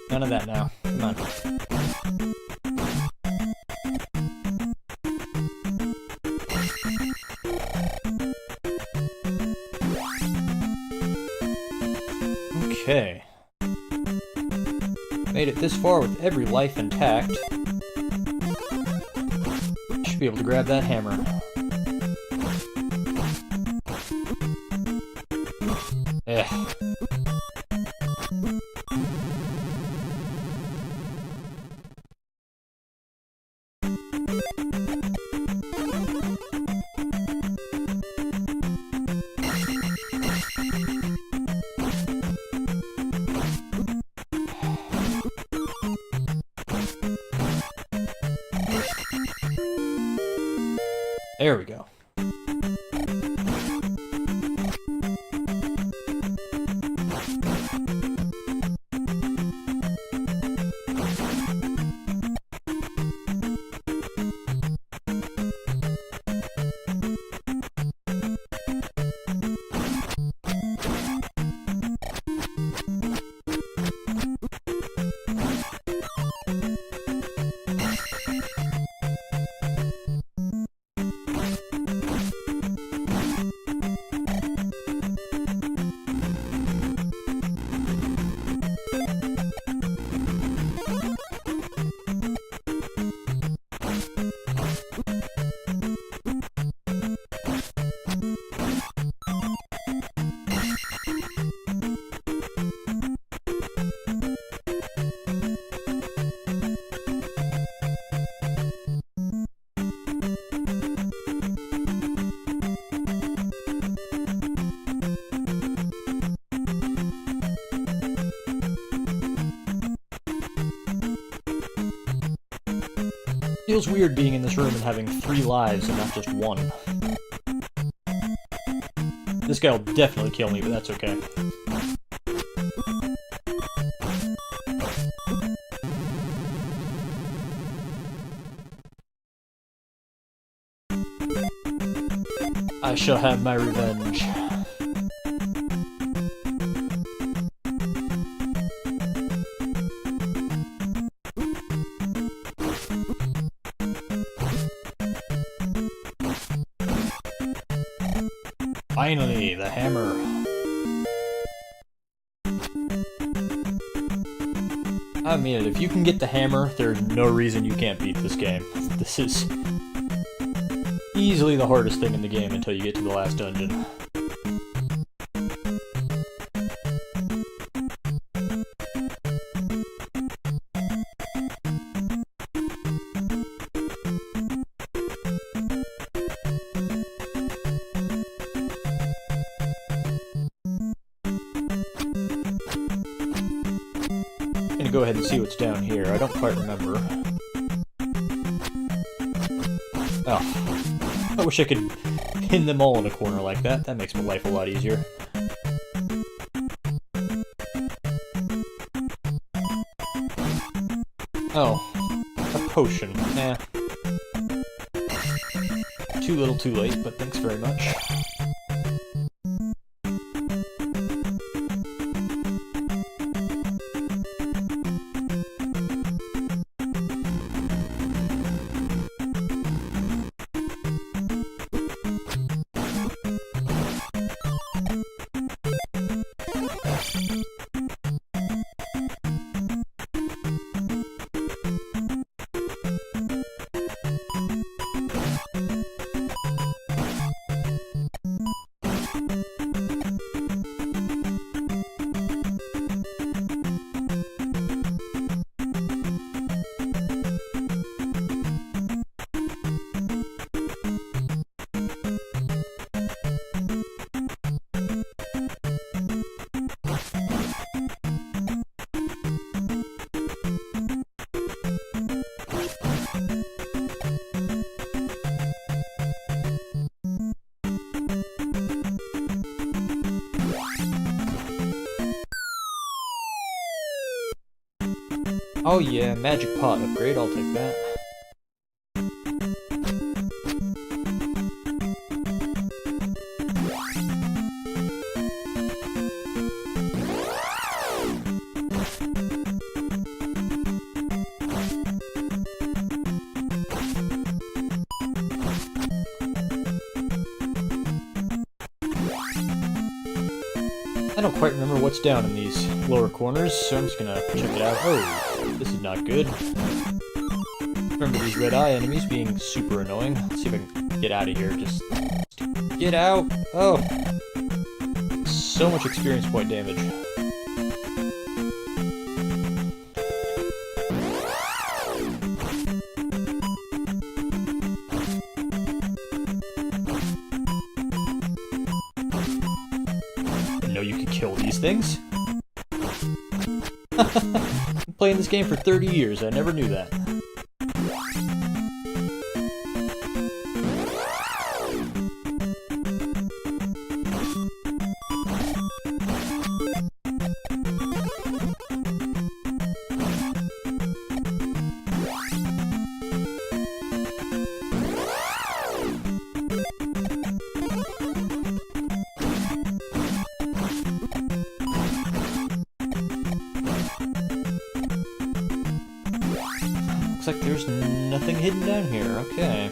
None of that now. Come on. Okay. Made it this far with every life intact. Should be able to grab that hammer. There we go. Feels weird being in this room and having 3 lives and not just 1. This guy will definitely kill me, but that's okay. I shall have my revenge. Finally, the hammer. I mean, if you can get the hammer, there's no reason you can't beat this game. This is easily the hardest thing in the game until you get to the last dungeon. Go ahead and see what's down here. I don't quite remember. Oh. I wish I could pin them all in a corner like that. That makes my life a lot easier. Oh. A potion. Nah. Too little too late, but thanks very much. Oh yeah, magic pot upgrade, I'll take that. don't quite remember what's down in these lower corners, so I'm just gonna check it out. Oh, this is not good. Remember these red eye enemies being super annoying. Let's see if I can get out of here. Just get out! Oh! So much experience point damage. Didn't know you could kill these things. Been playing this game for 30 years, I never knew that. Looks like there's nothing hidden down here, okay.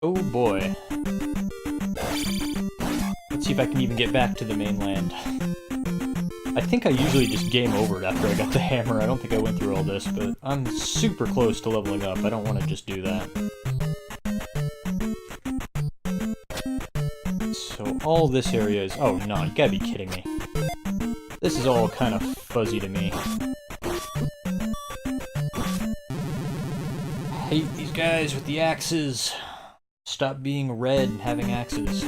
Oh boy. Let's see if I can even get back to the mainland. I think I usually just game over it after I got the hammer. I don't think I went through all this, but I'm super close to leveling up. I don't want to just do that. So all this area is... Oh no, you gotta be kidding me. This is all kind of fuzzy to me. I hate these guys with the axes. Stop being red and having axes.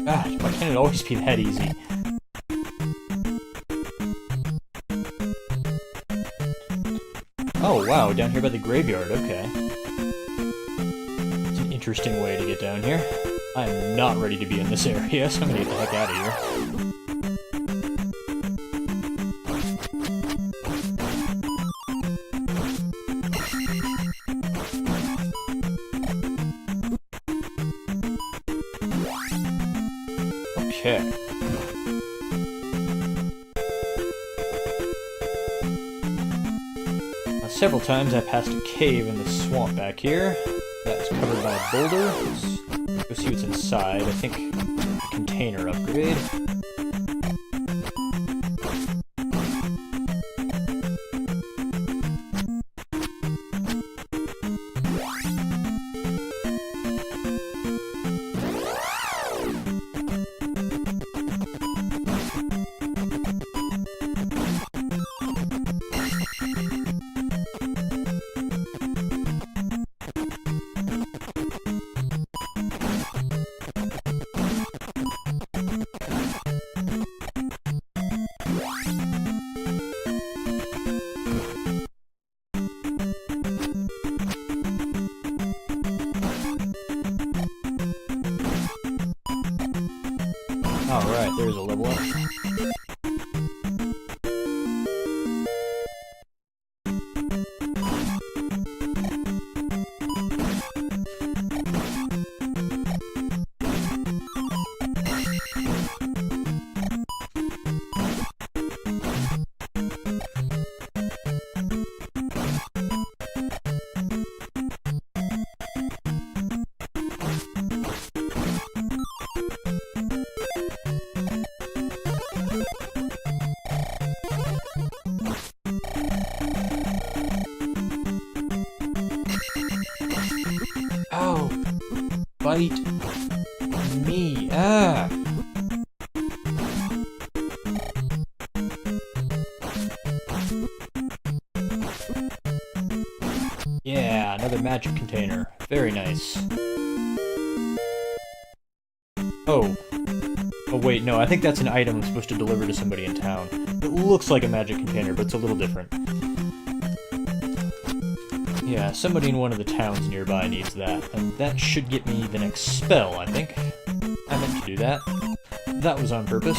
Gosh, why can't it always be that easy? Oh wow, down here by the graveyard, okay. It's an interesting way to get down here. I'm not ready to be in this area, so I'm gonna get the heck out of here. Okay. Now, several times I passed a cave in the swamp back here. That's covered by a boulder. Let's go see what's inside. I think a container upgrade. Alright, there's a level up. fight me. Ah! Yeah, another magic container. Very nice. Oh. Oh wait, no, I think that's an item I'm supposed to deliver to somebody in town. It looks like a magic container, but it's a little different. Yeah, somebody in one of the towns nearby needs that, and that should get me the next spell, I think. I meant to do that. That was on purpose.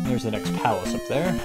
There's the next palace up there.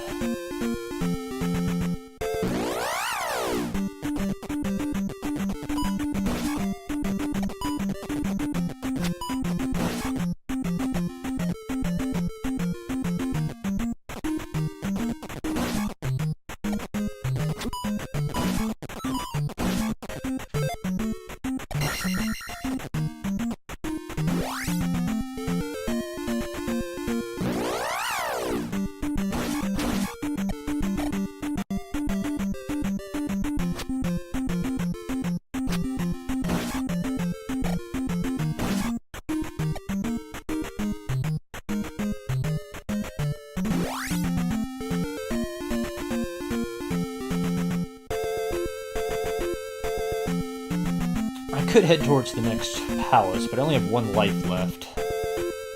I could head towards the next palace, but I only have one life left.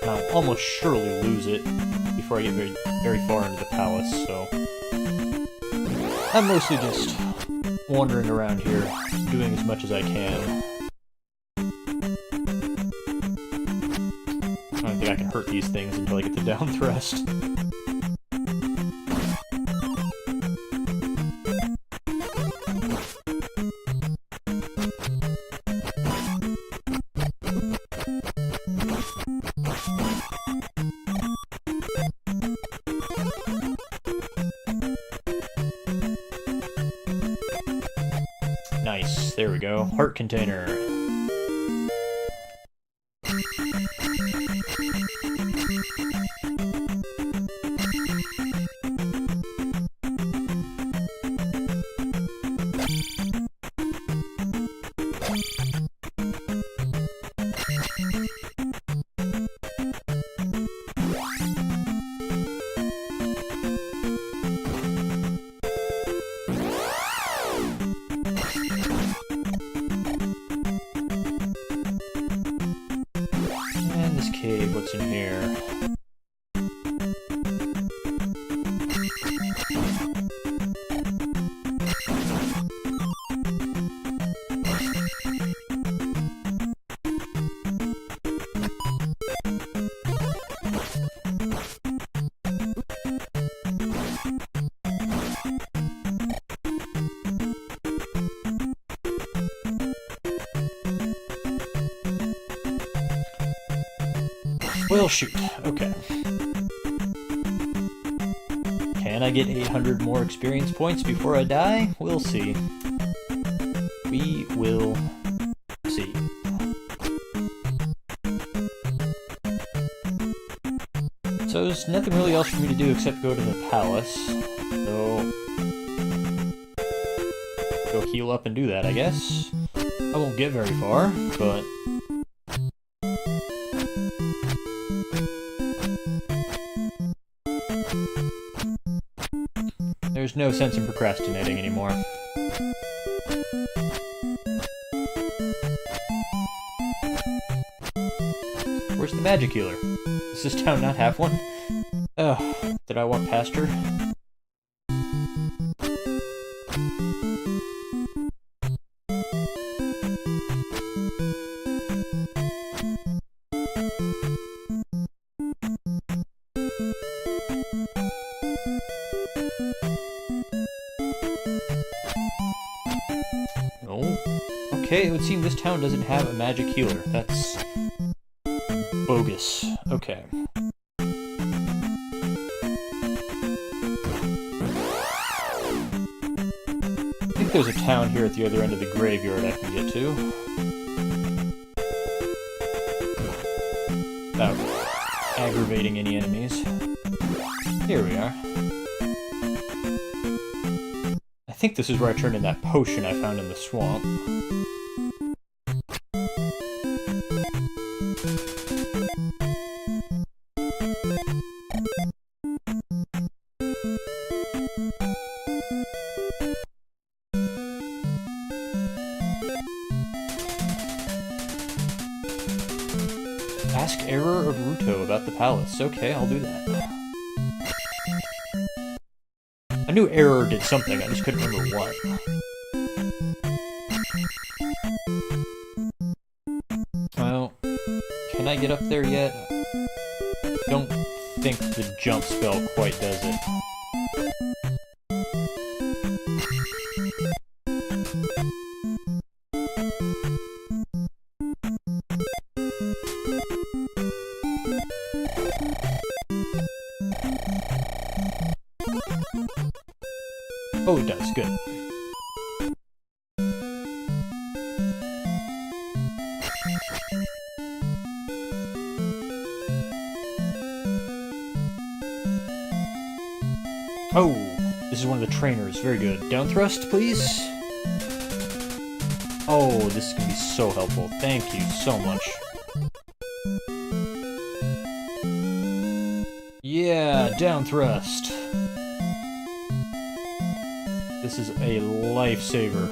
And I'll almost surely lose it before I get very far into the palace, so... I'm mostly just wandering around here, doing as much as I can. I don't think I can hurt these things until I get the down thrust. Nice, there we go. Heart container. What's in here? Well, shoot. Okay. Can I get 800 more experience points before I die? We'll see. We will see. So there's nothing really else for me to do except go to the palace. So... go heal up and do that, I guess. I won't get very far, but... there's no sense in procrastinating anymore. Where's the magic healer? Does this town not have one? Oh, did I walk past her? No. Okay, it would seem this town doesn't have a magic healer. That's... bogus. Okay. I think there's a town here at the other end of the graveyard I can get to. Oh. aggravating any enemies. Here we are. I think this is where I turned in that potion I found in the swamp. Ask Error of Ruto about the palace. Okay, I'll do that. I knew Error did something, I just couldn't remember what. Well, can I get up there yet? Don't think the jump spell quite does it. Oh, it does. Good. Oh, this is one of the trainers. Very good. Down thrust, please. Oh, this is going to be so helpful. Thank you so much. Yeah, down thrust. This is a lifesaver.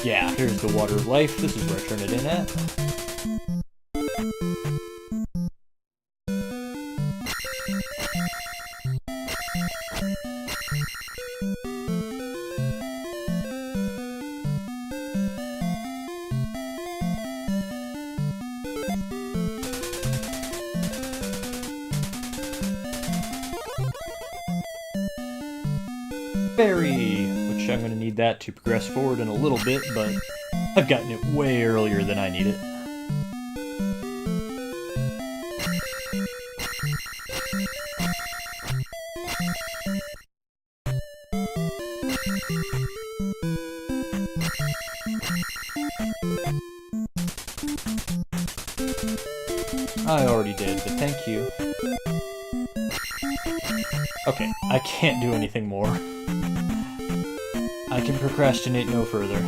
Yeah, here's the water of life. This is where I turn it in at. Berry, which I'm going to need that to progress forward in a little bit, but I've gotten it way earlier than I need it. I already did, but thank you. Okay, I can't do anything more. I can procrastinate no further.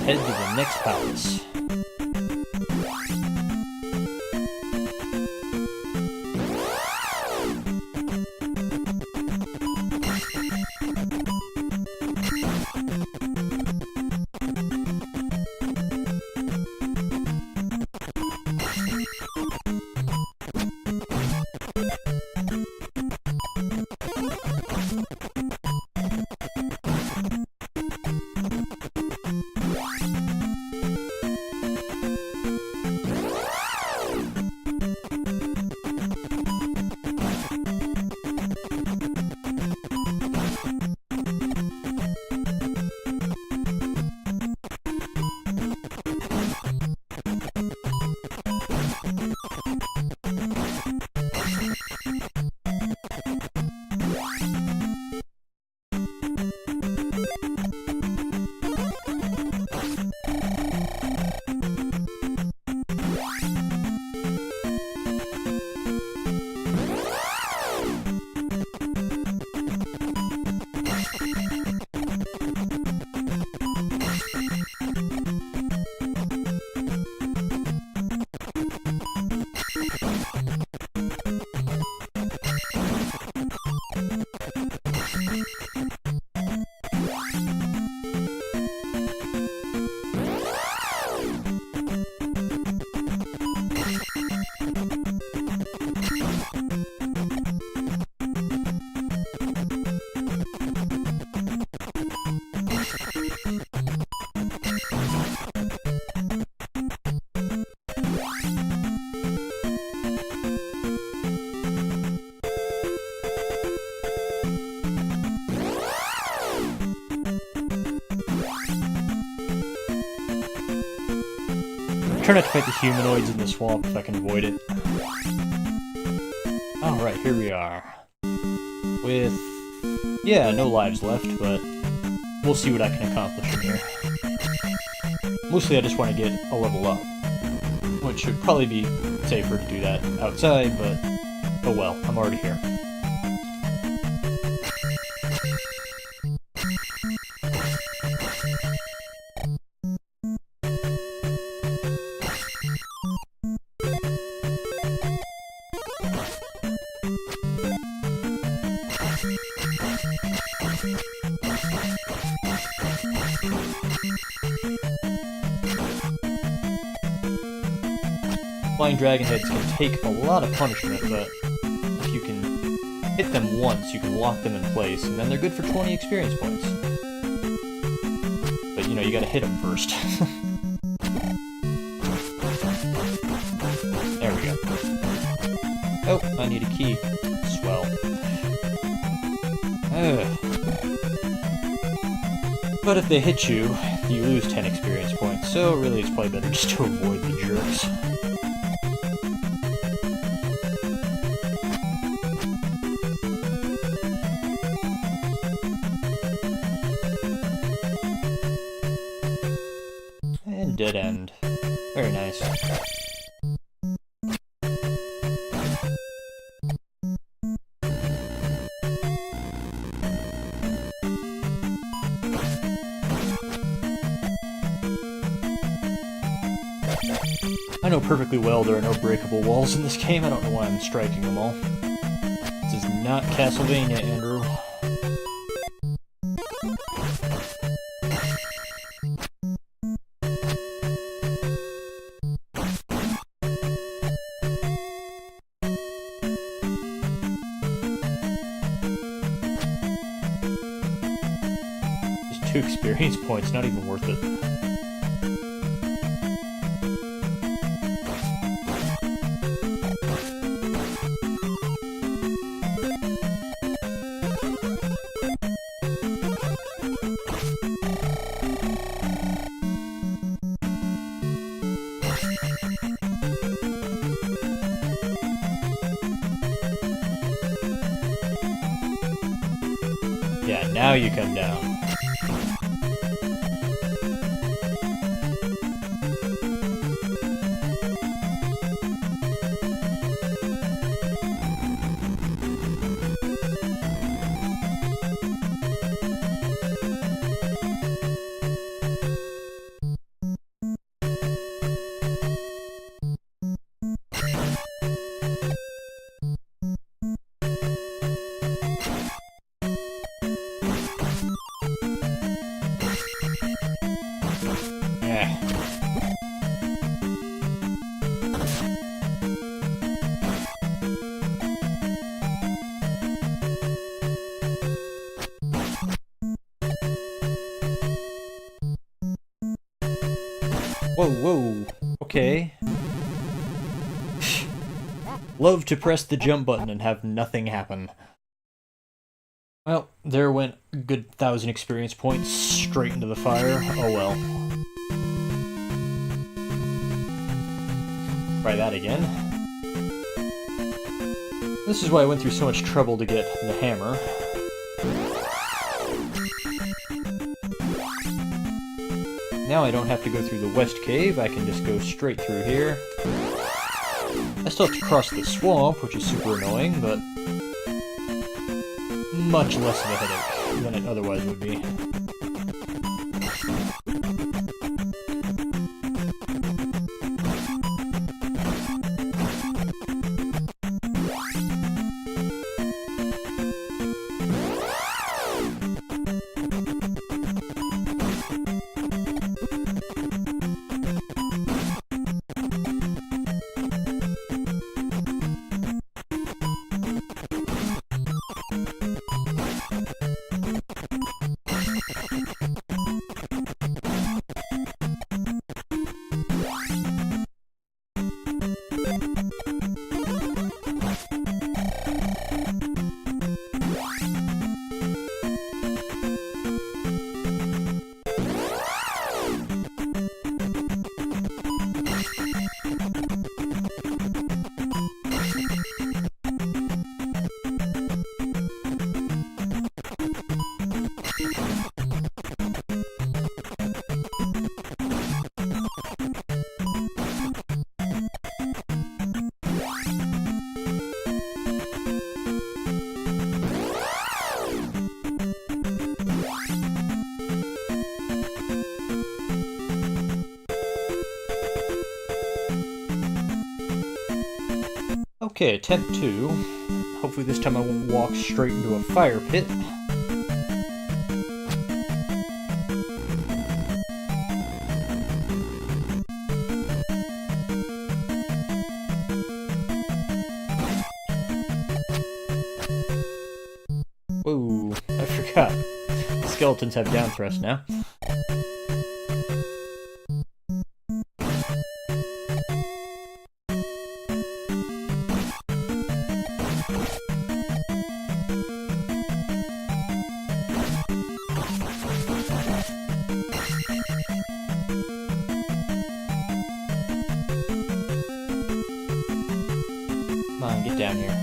Head to the next palace. try not to fight the humanoids in the swamp if I can avoid it. Alright, here we are. With, yeah, no lives left, but we'll see what I can accomplish from here. Mostly I just want to get a level up, which should probably be safer to do that outside, but oh well, I'm already here. Flying dragon heads can take a lot of punishment, but if you can hit them once, you can lock them in place, and then they're good for 20 experience points. But, you know, you gotta hit them first. There we go. Oh, I need a key. Swell. But if they hit you, you lose 10 experience points, so really it's probably better just to avoid the jerks. Dead end. Very nice. I know perfectly well there are no breakable walls in this game. I don't know why I'm striking them all. This is not Castlevania, Andrew. Just 2 experience points, not even worth it. Yeah, now you come down. Whoa, whoa, okay. Love to press the jump button and have nothing happen. Well, there went a good 1,000 experience points straight into the fire. Oh well. Try that again. This is why I went through so much trouble to get the hammer. Now I don't have to go through the west cave, I can just go straight through here. I still have to cross the swamp, which is super annoying, but much less of a headache than it otherwise would be. Okay, attempt 2. Hopefully this time I won't walk straight into a fire pit. Whoa, I forgot. Skeletons have down thrust now. Come on, get down here.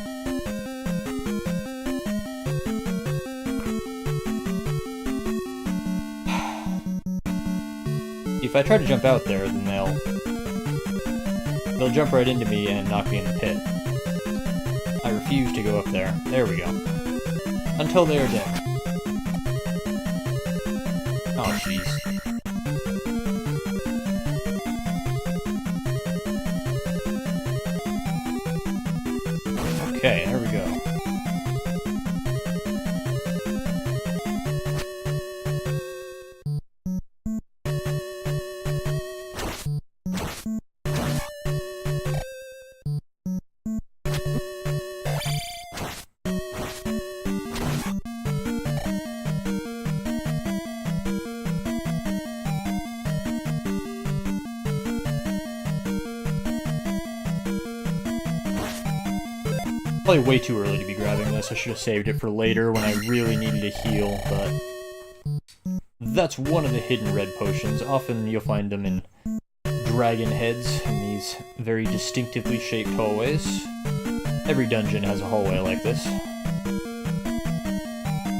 If I try to jump out there, then they'll jump right into me and knock me in the pit. I refuse to go up there. There we go. Until they are dead. Oh, jeez. Okay, there we go. Probably way too early to be grabbing this. I should have saved it for later when I really needed to heal, but that's one of the hidden red potions. Often you'll find them in dragon heads in these very distinctively shaped hallways. Every dungeon has a hallway like this. You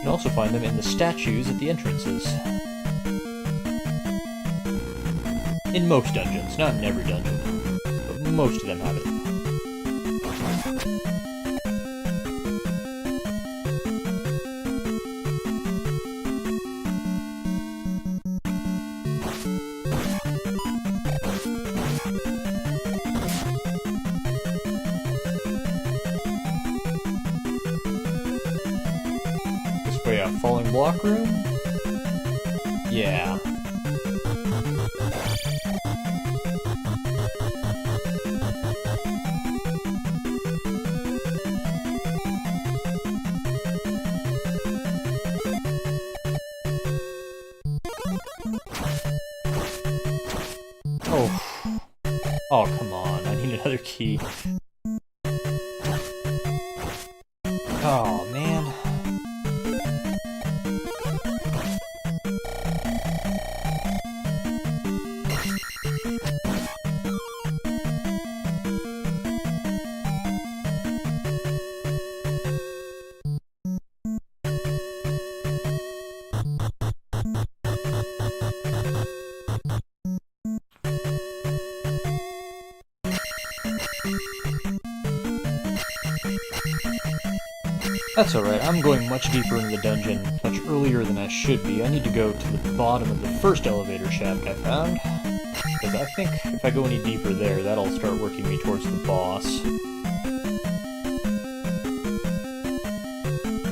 can also find them in the statues at the entrances. In most dungeons, not in every dungeon, but most of them have it. Way out, falling block room? Yeah. Oh. Oh, come on. I need another key. Oh, man. That's alright, I'm going much deeper into the dungeon, much earlier than I should be. I need to go to the bottom of the first elevator shaft I found, because I think if I go any deeper there, that'll start working me towards the boss.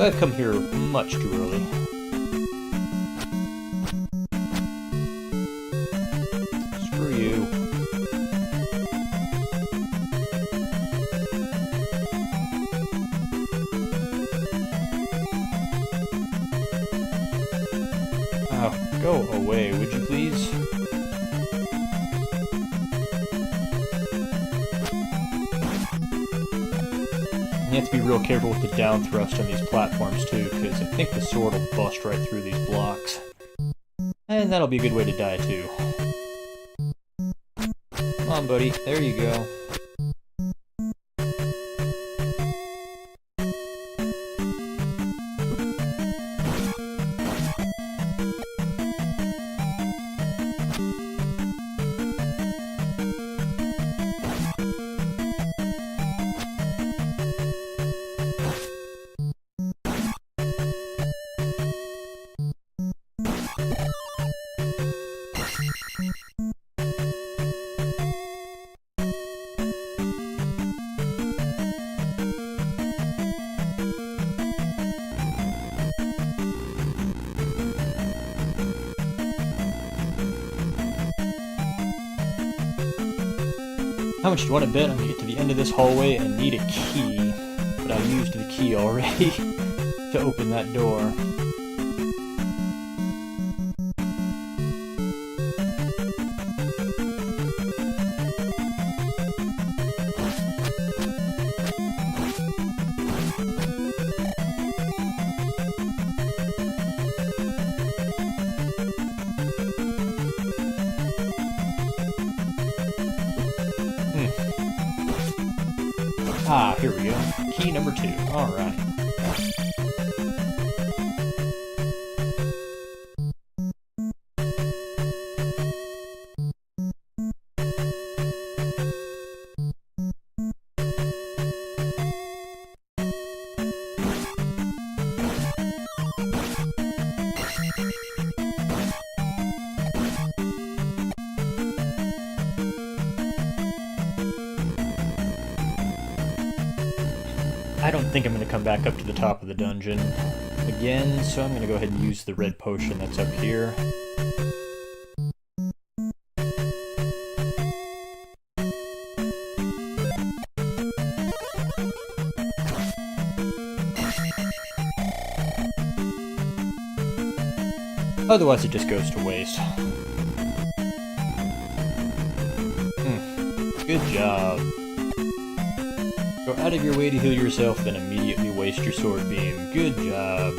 I've come here much too early. Screw you. Oh, go away, would you please? You have to be real careful with the down thrust on these platforms too, because I think the sword will bust right through these blocks. And that'll be a good way to die too. Come on, buddy. There you go. How much do you want to bet I'm going to get to the end of this hallway and need a key? But I used the key already to open that door. Ah, here we go. Key number 2. Alright. I don't think I'm going to come back up to the top of the dungeon again, so I'm going to go ahead and use the red potion that's up here. Otherwise it just goes to waste. Good job. Go out of your way to heal yourself, then immediately waste your sword beam. Good job.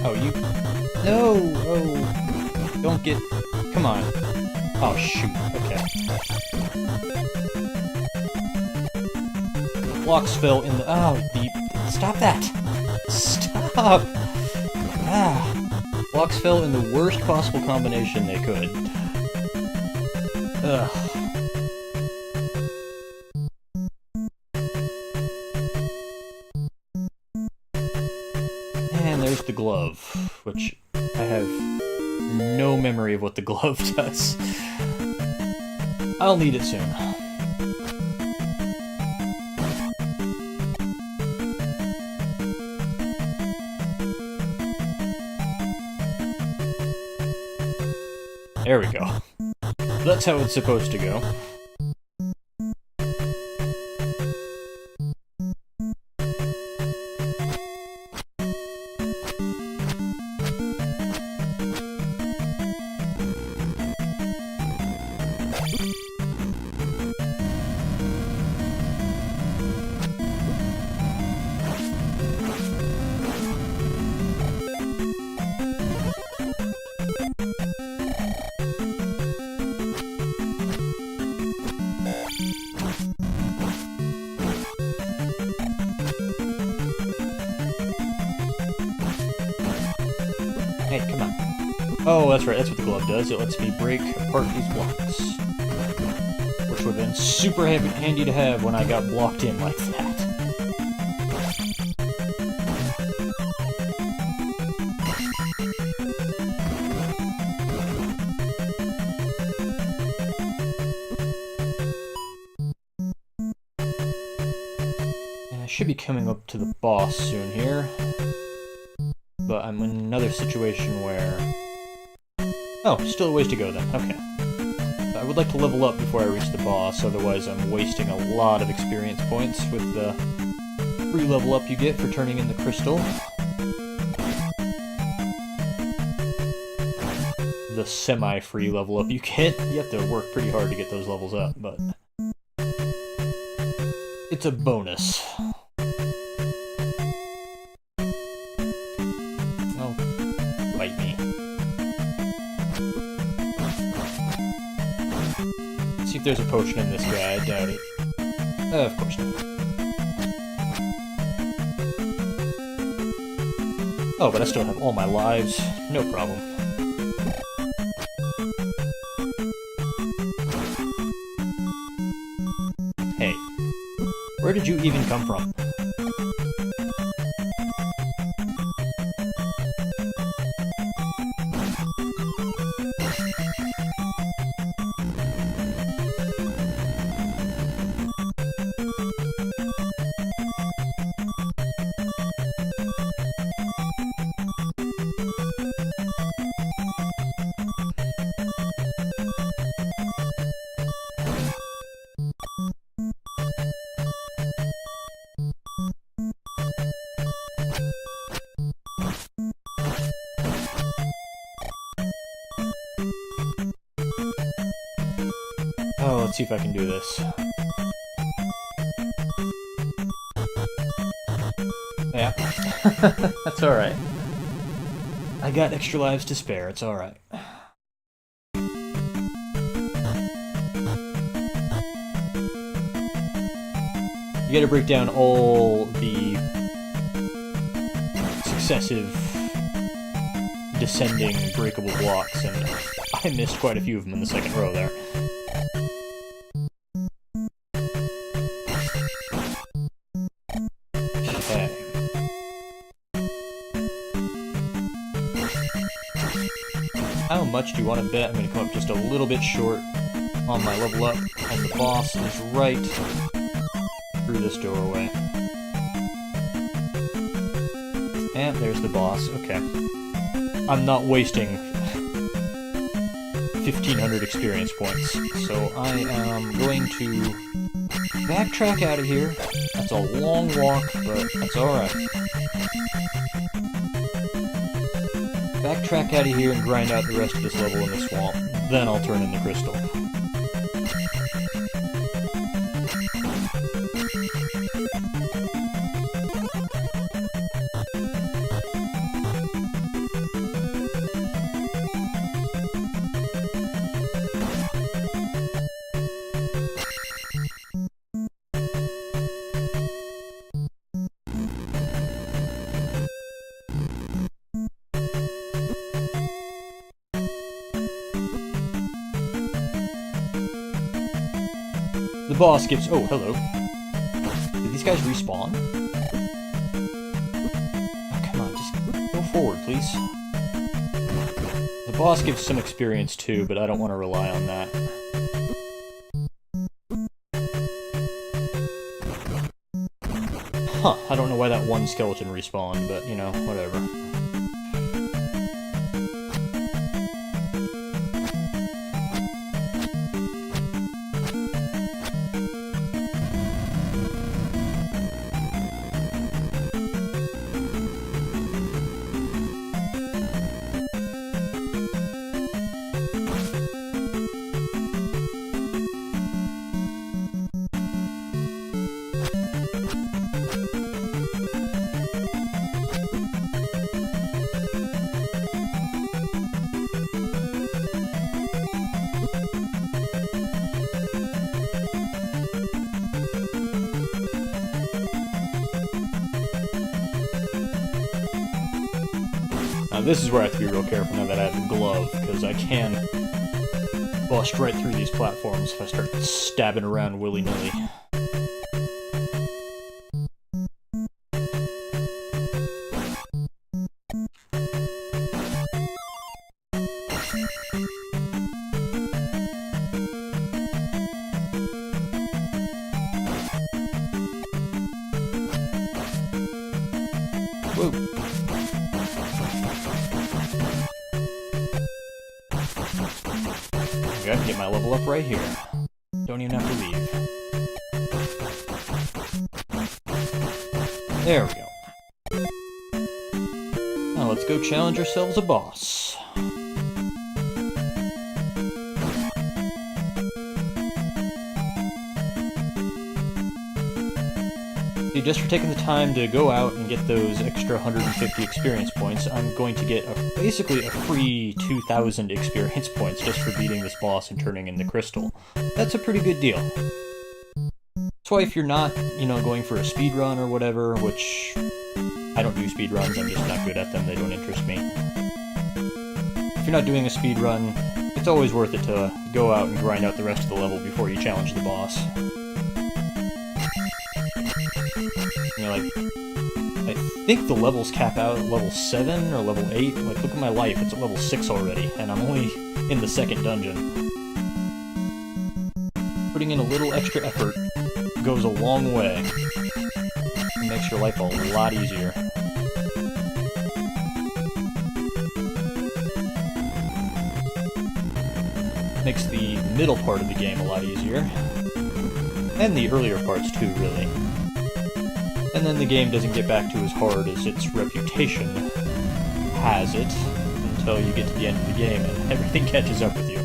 Oh, you... No! Oh, don't get... Come on. Oh, shoot. Okay. Blocks fell in the... Oh, stop that! Stop! Ah. Blocks fell in the worst possible combination they could. Ugh. And there's the glove, which I have no memory of what the glove does. I'll need it soon. There we go. That's how it's supposed to go. Hey, come on. Oh, that's right, that's what the glove does. It lets me break apart these blocks. Which would have been super handy to have when I got blocked in like that. should be coming up to the boss soon here. But I'm in another situation where... Oh, still a ways to go then. Okay. I would like to level up before I reach the boss, otherwise I'm wasting a lot of experience points with the free level up you get for turning in the crystal. The semi-free level up you get. You have to work pretty hard to get those levels up, but... it's a bonus. Oh, bite me. Let's see if there's a potion in this guy. I doubt it. Of course not. Oh, but I still have all my lives. No problem. Hey, where did you even come from? Oh, let's see if I can do this. Yeah. That's alright. I got extra lives to spare, it's alright. You gotta break down all the successive descending breakable blocks, and I missed quite a few of them in the second row there. Okay. How much do you want to bet I'm going to come up just a little bit short on my level up, and the boss is right through this doorway. And there's the boss, okay. I'm not wasting 1,500 experience points, so I am going to backtrack out of here. That's a long walk, but that's alright. Backtrack out of here and grind out the rest of this level in the swamp. Then I'll turn in the crystal. The boss gives... Oh, hello. Did these guys respawn? Oh, come on, just go forward, please. The boss gives some experience too, but I don't want to rely on that. Huh, I don't know why that one skeleton respawned, but, you know, whatever. This is where I have to be real careful now that I have the glove, because I can bust right through these platforms if I start stabbing around willy-nilly. Whoa. Okay, I can get my level up right here. Don't even have to leave. There we go. Now let's go challenge ourselves a boss. See, just for taking the time to go out and get those extra 150 experience points, I'm going to get basically a free 2,000 experience points just for beating this boss and turning in the crystal. That's a pretty good deal. That's why if you're not, going for a speed run or whatever, which I don't do speed runs, I'm just not good at them, they don't interest me. If you're not doing a speed run, it's always worth it to go out and grind out the rest of the level before you challenge the boss. I think the levels cap out at level 7 or level 8. Like, look at my life, it's at level 6 already, and I'm only in the second dungeon. Putting in a little extra effort goes a long way. It makes your life a lot easier. Makes the middle part of the game a lot easier. And the earlier parts too, really. And then the game doesn't get back to as hard as its reputation has it, until you get to the end of the game and everything catches up with you.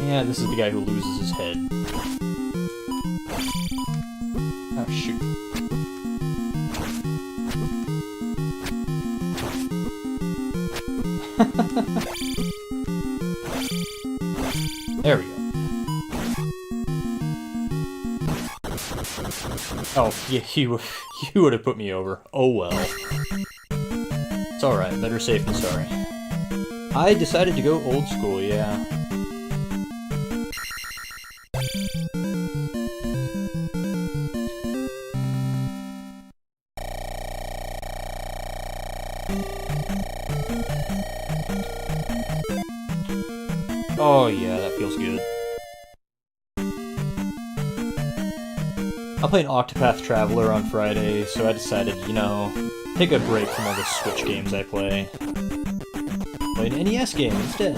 Yeah, this is the guy who loses his head. Oh, shoot. There we go. Oh, yeah, you would have put me over. Oh well. It's alright, better safe than sorry. I decided to go old school, yeah. Oh yeah, that feels good. I played Octopath Traveler on Friday, so I decided, take a break from all the Switch games I play. Play an NES game instead.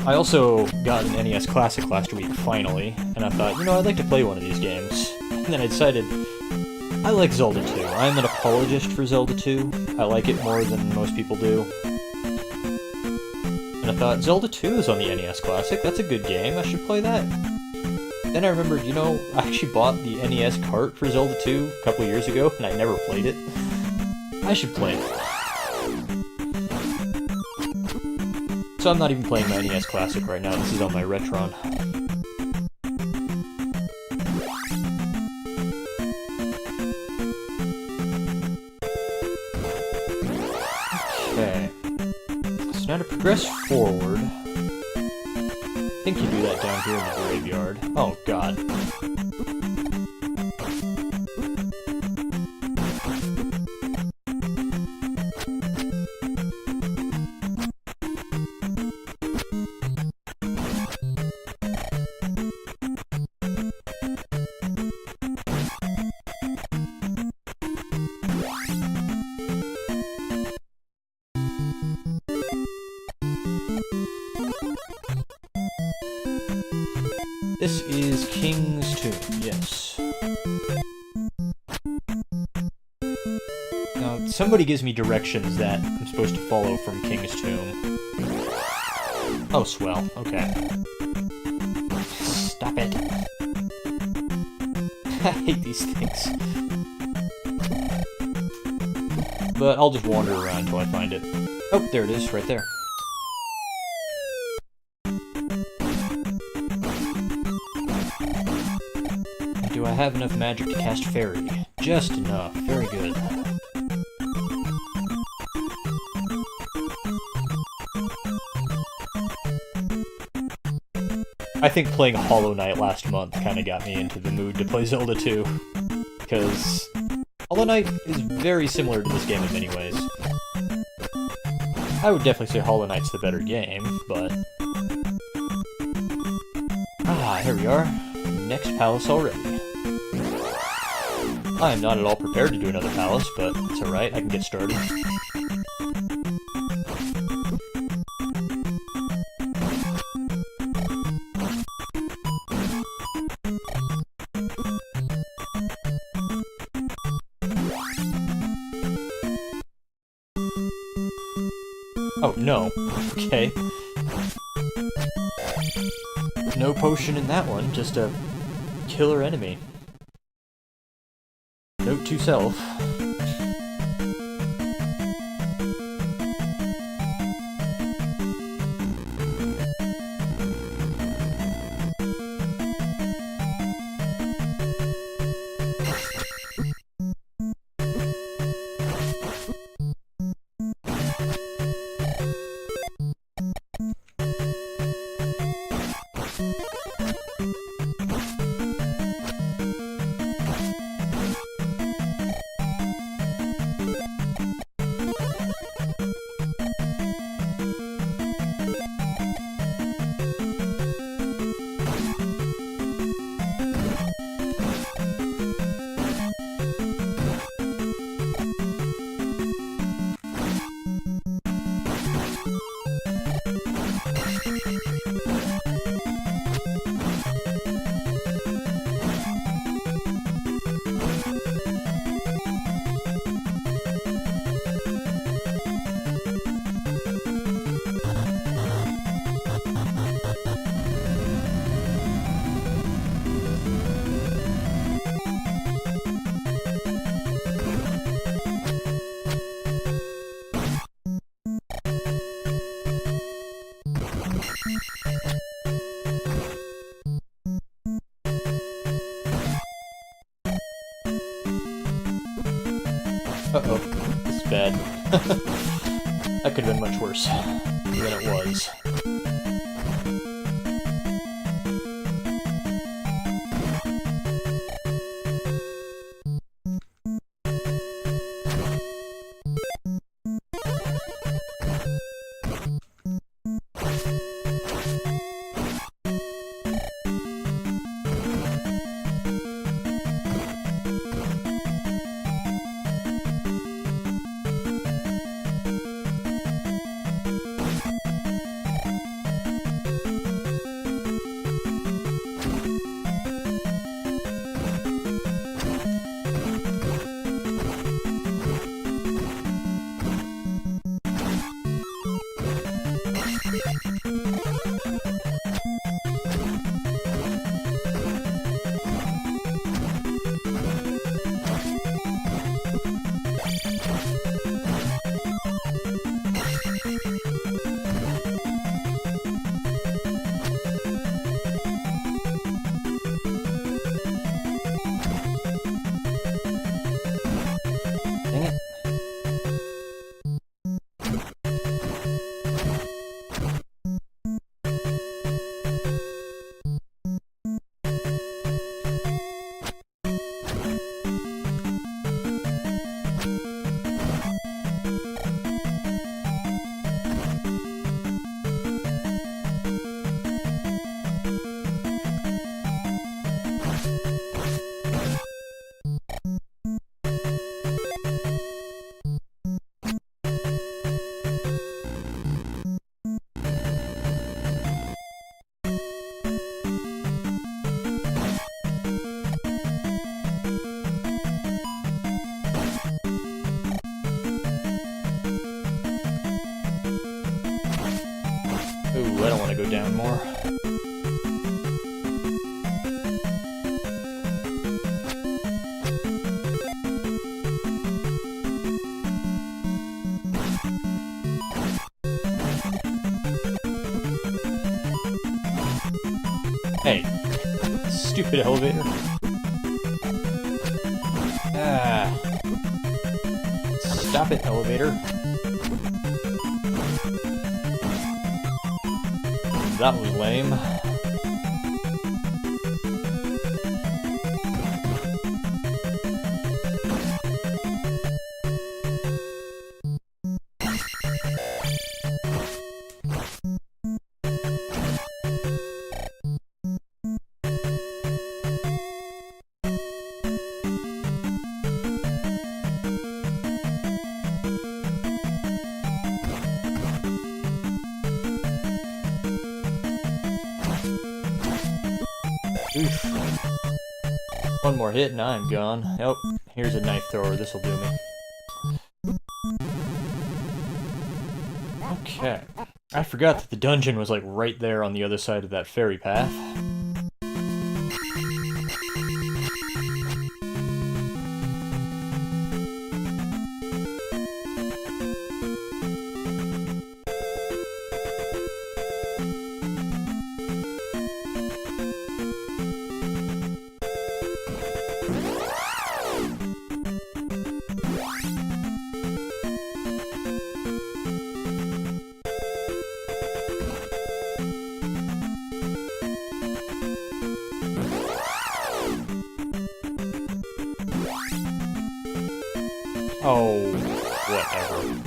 I also got an NES Classic last week, finally, and I thought, I'd like to play one of these games. And then I decided, I like Zelda 2. I'm an apologist for Zelda 2. I like it more than most people do. And I thought, Zelda 2 is on the NES Classic, that's a good game, I should play that. Then I remembered, I actually bought the NES cart for Zelda 2 a couple years ago, and I never played it. I should play it. So I'm not even playing my NES Classic right now, this is on my Retron. Okay. So now to progress forward, I think you do that down here in the graveyard. Oh god. This is King's Tomb, yes. Now, somebody gives me directions that I'm supposed to follow from King's Tomb. Oh, swell, okay. Stop it. I hate these things. But I'll just wander around until I find it. Oh, there it is, right there. Do I have enough magic to cast Fairy? Just enough. Very good. I think playing Hollow Knight last month kind of got me into the mood to play Zelda 2. Because Hollow Knight is very similar to this game in many ways. I would definitely say Hollow Knight's the better game, but... Ah, here we are. Next palace already. I am not at all prepared to do another palace, but it's alright, I can get started. Oh, no. Okay. No potion in that one, just a killer enemy. Note to self. Uh-oh, this is bad. That could have been much worse than it was. Hey, stupid elevator. Ah. Stop it, elevator. That was lame. Oof. One more hit and I'm gone. Oh, here's a knife thrower. This'll do me. Okay. I forgot that the dungeon was like right there on the other side of that ferry path. Oh, whatever.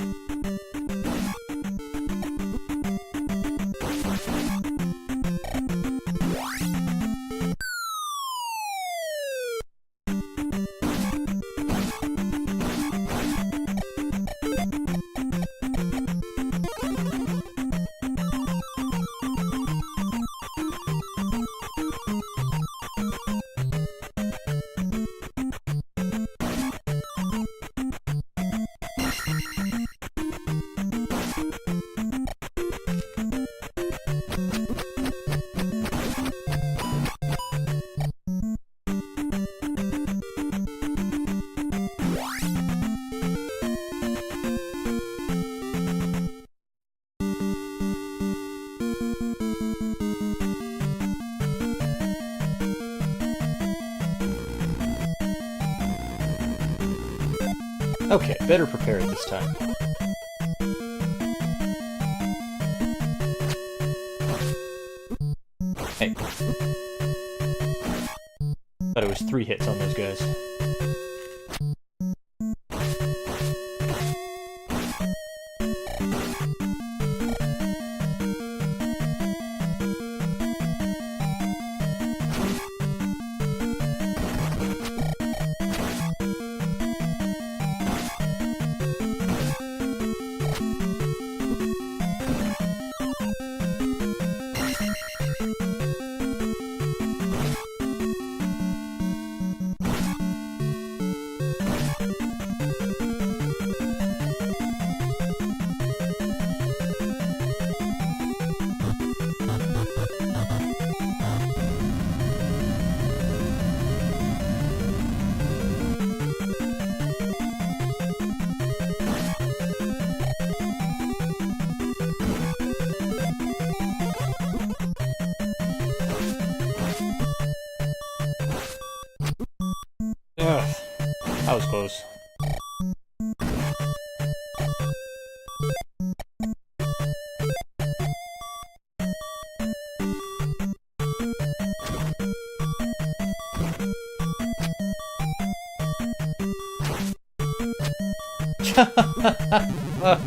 Okay, better prepared this time. Hey. Thought it was 3 hits on those guys. Ugh, that was close.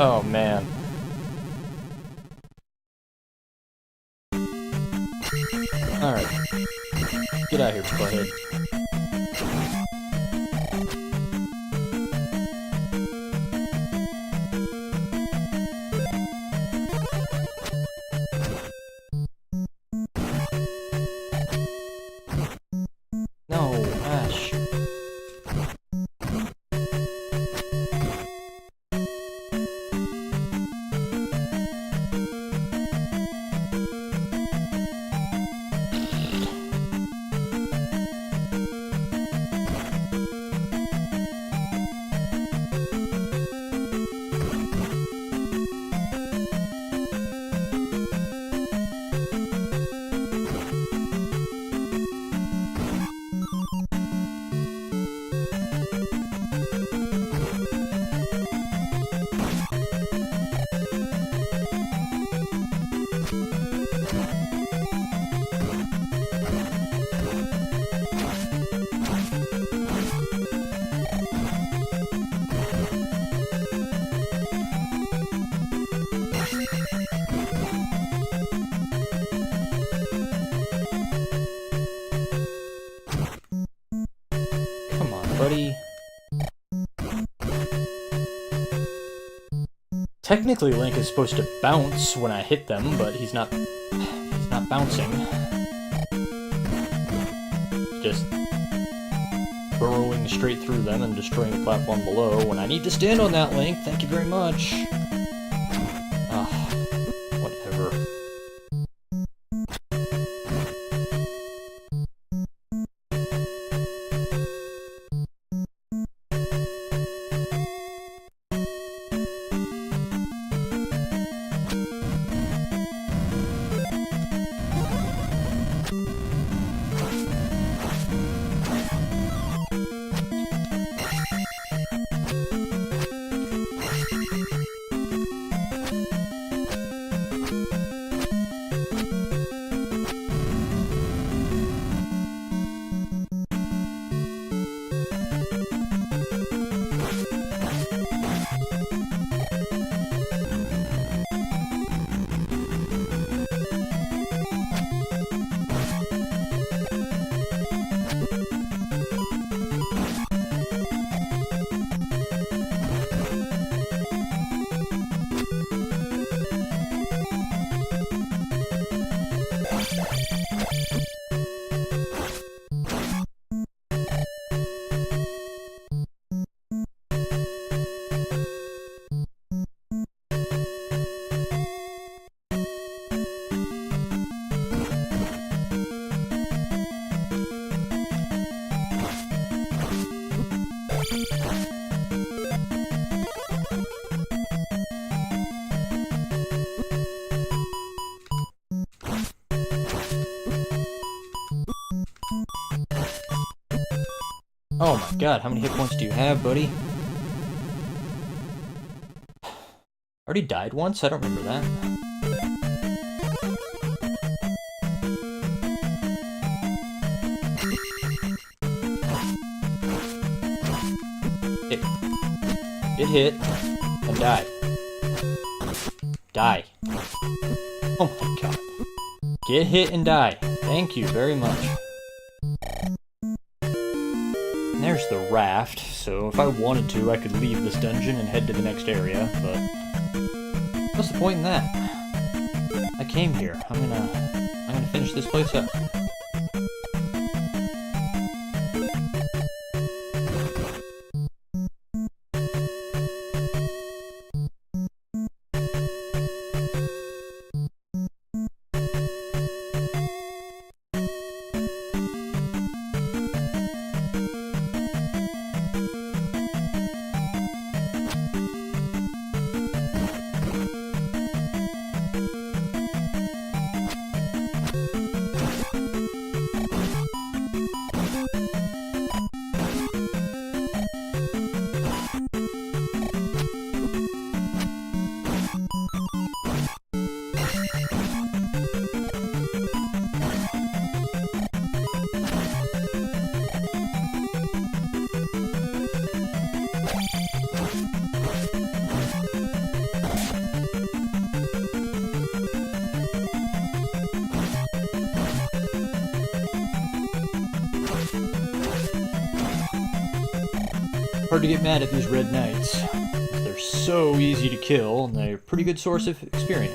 Oh man. Alright. Get out of here, butthead. No, Ash. buddy. Technically, Link is supposed to bounce when I hit them, but he's not bouncing. Just burrowing straight through them and destroying the platform below when I need to stand on that, Link. Thank you very much. Whatever. Oh my god, how many hit points do you have, buddy? Already died once? I don't remember that. Get hit and die. Die. Oh my god. Get hit and die. Thank you very much. And there's the raft, so if I wanted to, I could leave this dungeon and head to the next area, but what's the point in that? I came here. I'm gonna finish this place up. Hard to get mad at these red knights. They're so easy to kill, and they're a pretty good source of experience.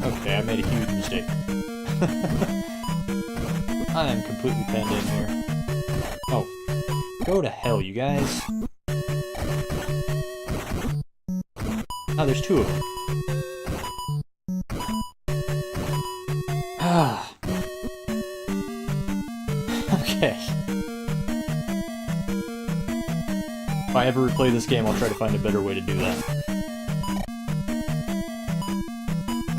Okay, I made a huge mistake. I am completely penned in here. Oh. Go to hell, you guys. Oh, there's two of them. Ah. Okay. If I ever replay this game, I'll try to find a better way to do that.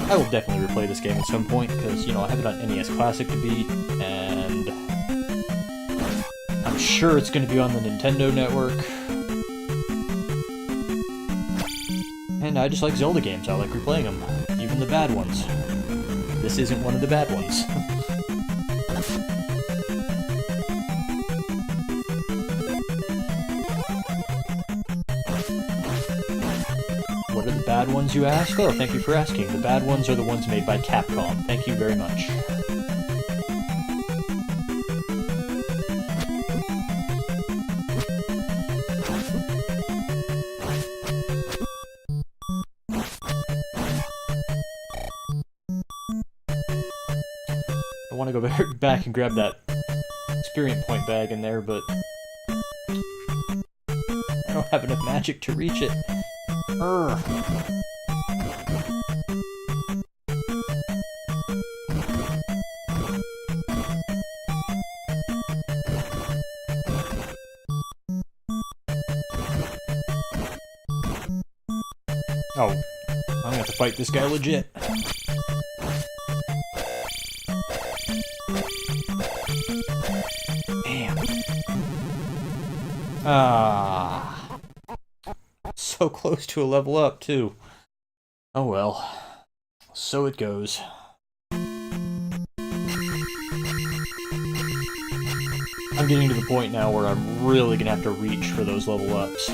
I will definitely replay this game at some point, because, you know, I have it on NES Classic to beat, and I'm sure it's going to be on the Nintendo Network. And I just like Zelda games. I like replaying them, even the bad ones. This isn't one of the bad ones. bad ones, you ask? Oh, thank you for asking. The bad ones are the ones made by Capcom. Thank you very much. I want to go back and grab that experience point bag in there, but I don't have enough magic to reach it. Urgh. Oh, I'm gonna have to fight this guy legit. Damn. Ah. So close to a level up, too. Oh well. So it goes. I'm getting to the point now where I'm really gonna have to reach for those level ups.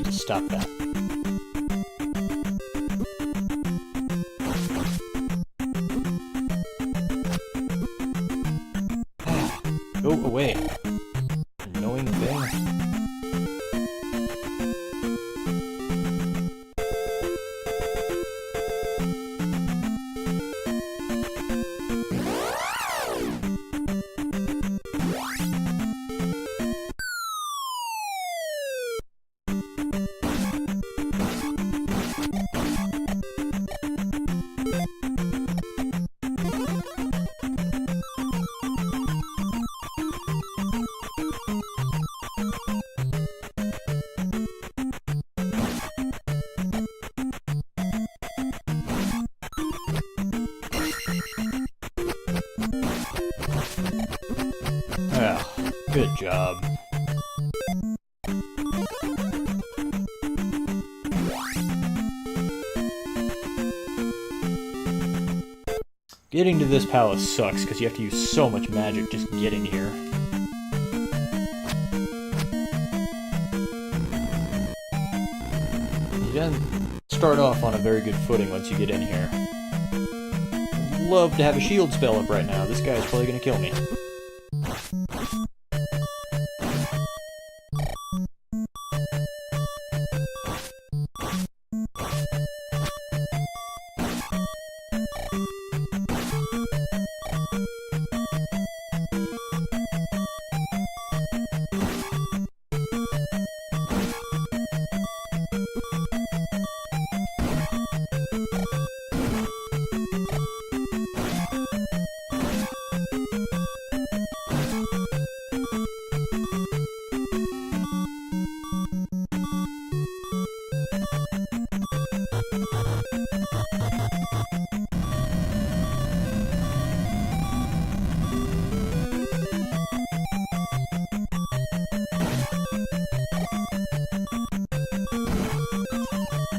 Stop that. Go away. Annoying thing. Good job. Getting to this palace sucks because you have to use so much magic just getting here. You didn't start off on a very good footing once you get in here. I'd love to have a shield spell up right now. This guy's probably gonna kill me.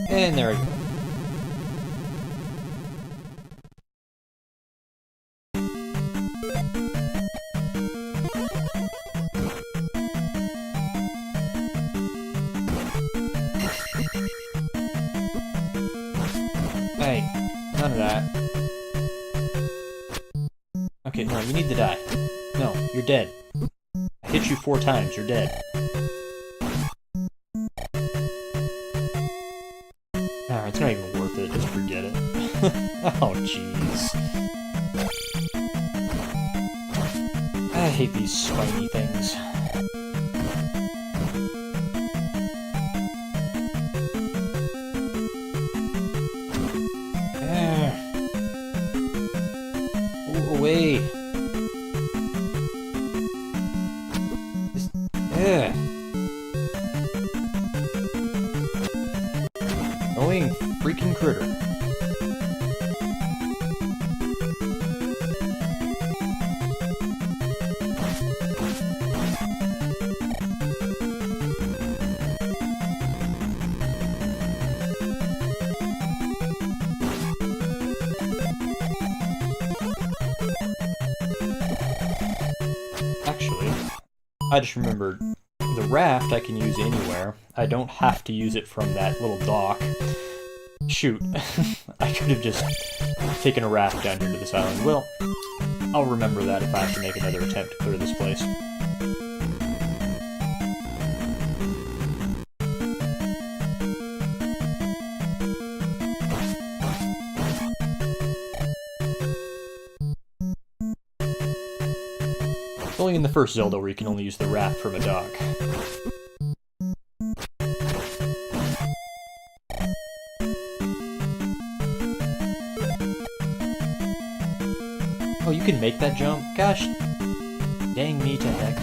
And there we go. Hey, none of that. Okay, no, you need to die. No, you're dead. I hit you 4 times, you're dead. Alright, it's not even worth it, just forget it. Oh, jeez. I hate these spiny things. Go away. Just, annoying freaking critter. I just remembered the raft I can use anywhere. I don't have to use it from that little dock. Shoot, I could have just taken a raft down here to this island. Well, I'll remember that if I have to make another attempt to clear this place. It's only in the first Zelda where you can only use the raft from a dock. Oh, you can make that jump? Gosh, dang me to heck.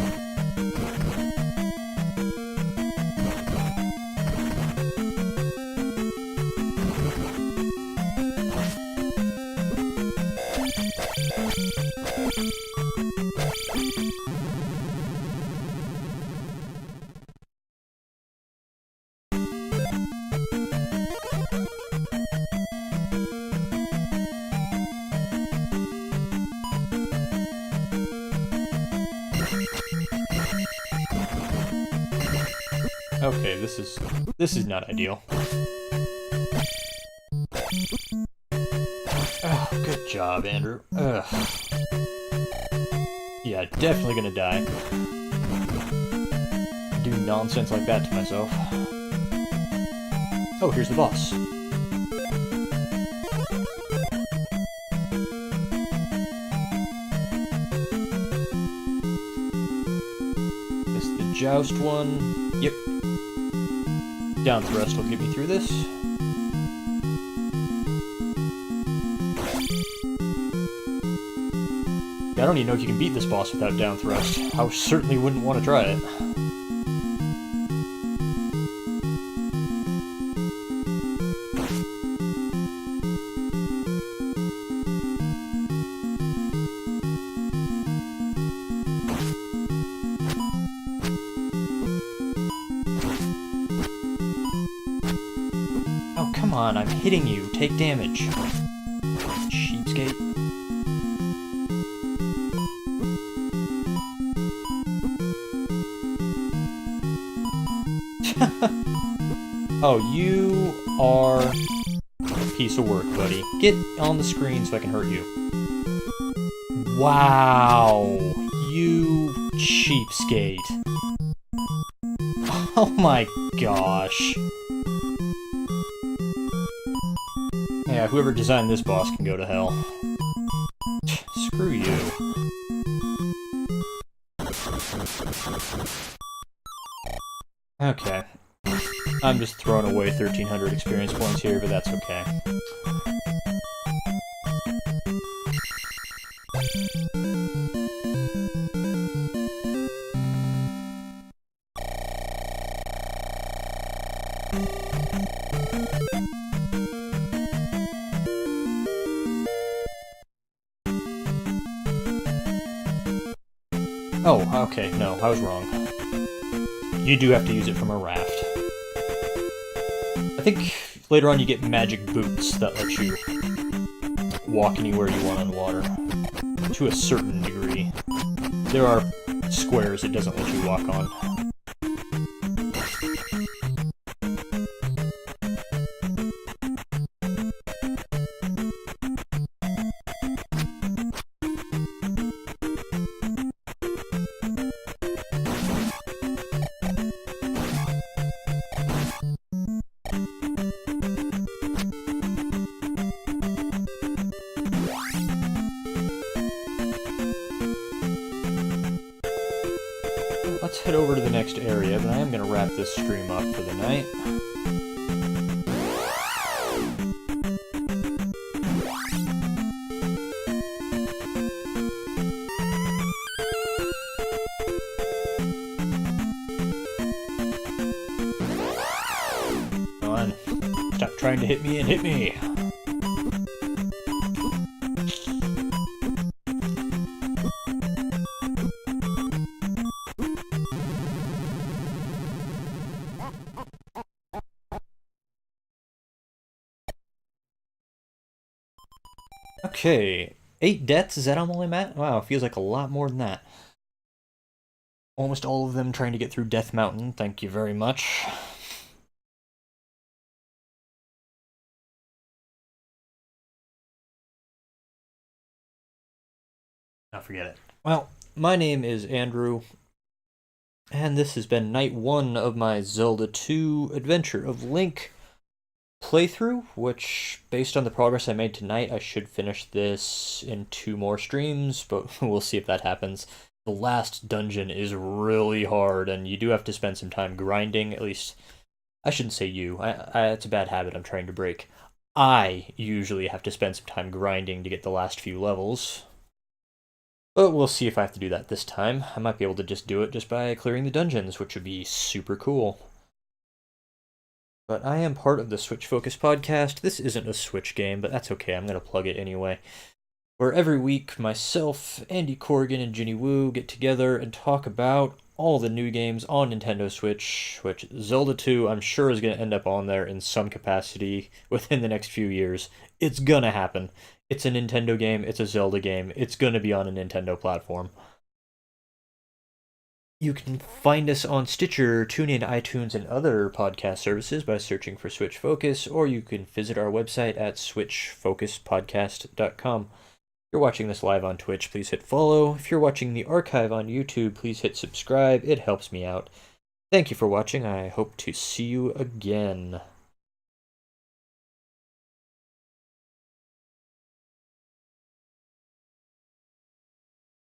Okay, this is not ideal. Oh, good job, Andrew. Ugh. Yeah, definitely gonna die. Do nonsense like that to myself. Oh, here's the boss. This is the joust one. Yep. Down thrust will get me through this. Yeah, I don't even know if you can beat this boss without down thrust. I certainly wouldn't want to try it. Come on, I'm hitting you. Take damage. Cheapskate. Oh, you are a piece of work, buddy. Get on the screen so I can hurt you. Wow, you cheapskate. Oh my gosh. Yeah, whoever designed this boss can go to hell. Screw you. Okay. I'm just throwing away 1,300 experience points here, but that's okay. Oh, okay, no, I was wrong. You do have to use it from a raft. I think later on you get magic boots that let you walk anywhere you want on water. To a certain degree. There are squares it doesn't let you walk on. Let's head over to the next area, but I am going to wrap this stream up for the night. Come on. Stop trying to hit me and hit me. Okay, 8 deaths, is that all I'm at? Wow, it feels like a lot more than that. Almost all of them trying to get through Death Mountain, thank you very much. Now forget it. Well, my name is Andrew, and this has been night 1 of my Zelda 2 Adventure of Link playthrough, which, based on the progress I made tonight, I should finish this in 2 more streams, but we'll see if that happens. The last dungeon is really hard, and you do have to spend some time grinding, at least, I shouldn't say you, it's a bad habit I'm trying to break. I usually have to spend some time grinding to get the last few levels. But we'll see if I have to do that this time. I might be able to just do it just by clearing the dungeons, which would be super cool. But I am part of the Switch Focus podcast. This isn't a Switch game, but that's okay. I'm going to plug it anyway. Where every week, myself, Andy Corrigan, and Ginny Woo get together and talk about all the new games on Nintendo Switch, which Zelda 2 I'm sure is going to end up on there in some capacity within the next few years. It's gonna happen. It's a Nintendo game, it's a Zelda game, it's gonna be on a Nintendo platform. You can find us on Stitcher, TuneIn, iTunes, and other podcast services by searching for Switch Focus, or you can visit our website at switchfocuspodcast.com. If you're watching this live on Twitch, please hit follow. If you're watching the archive on YouTube, please hit subscribe. It helps me out. Thank you for watching. I hope to see you again.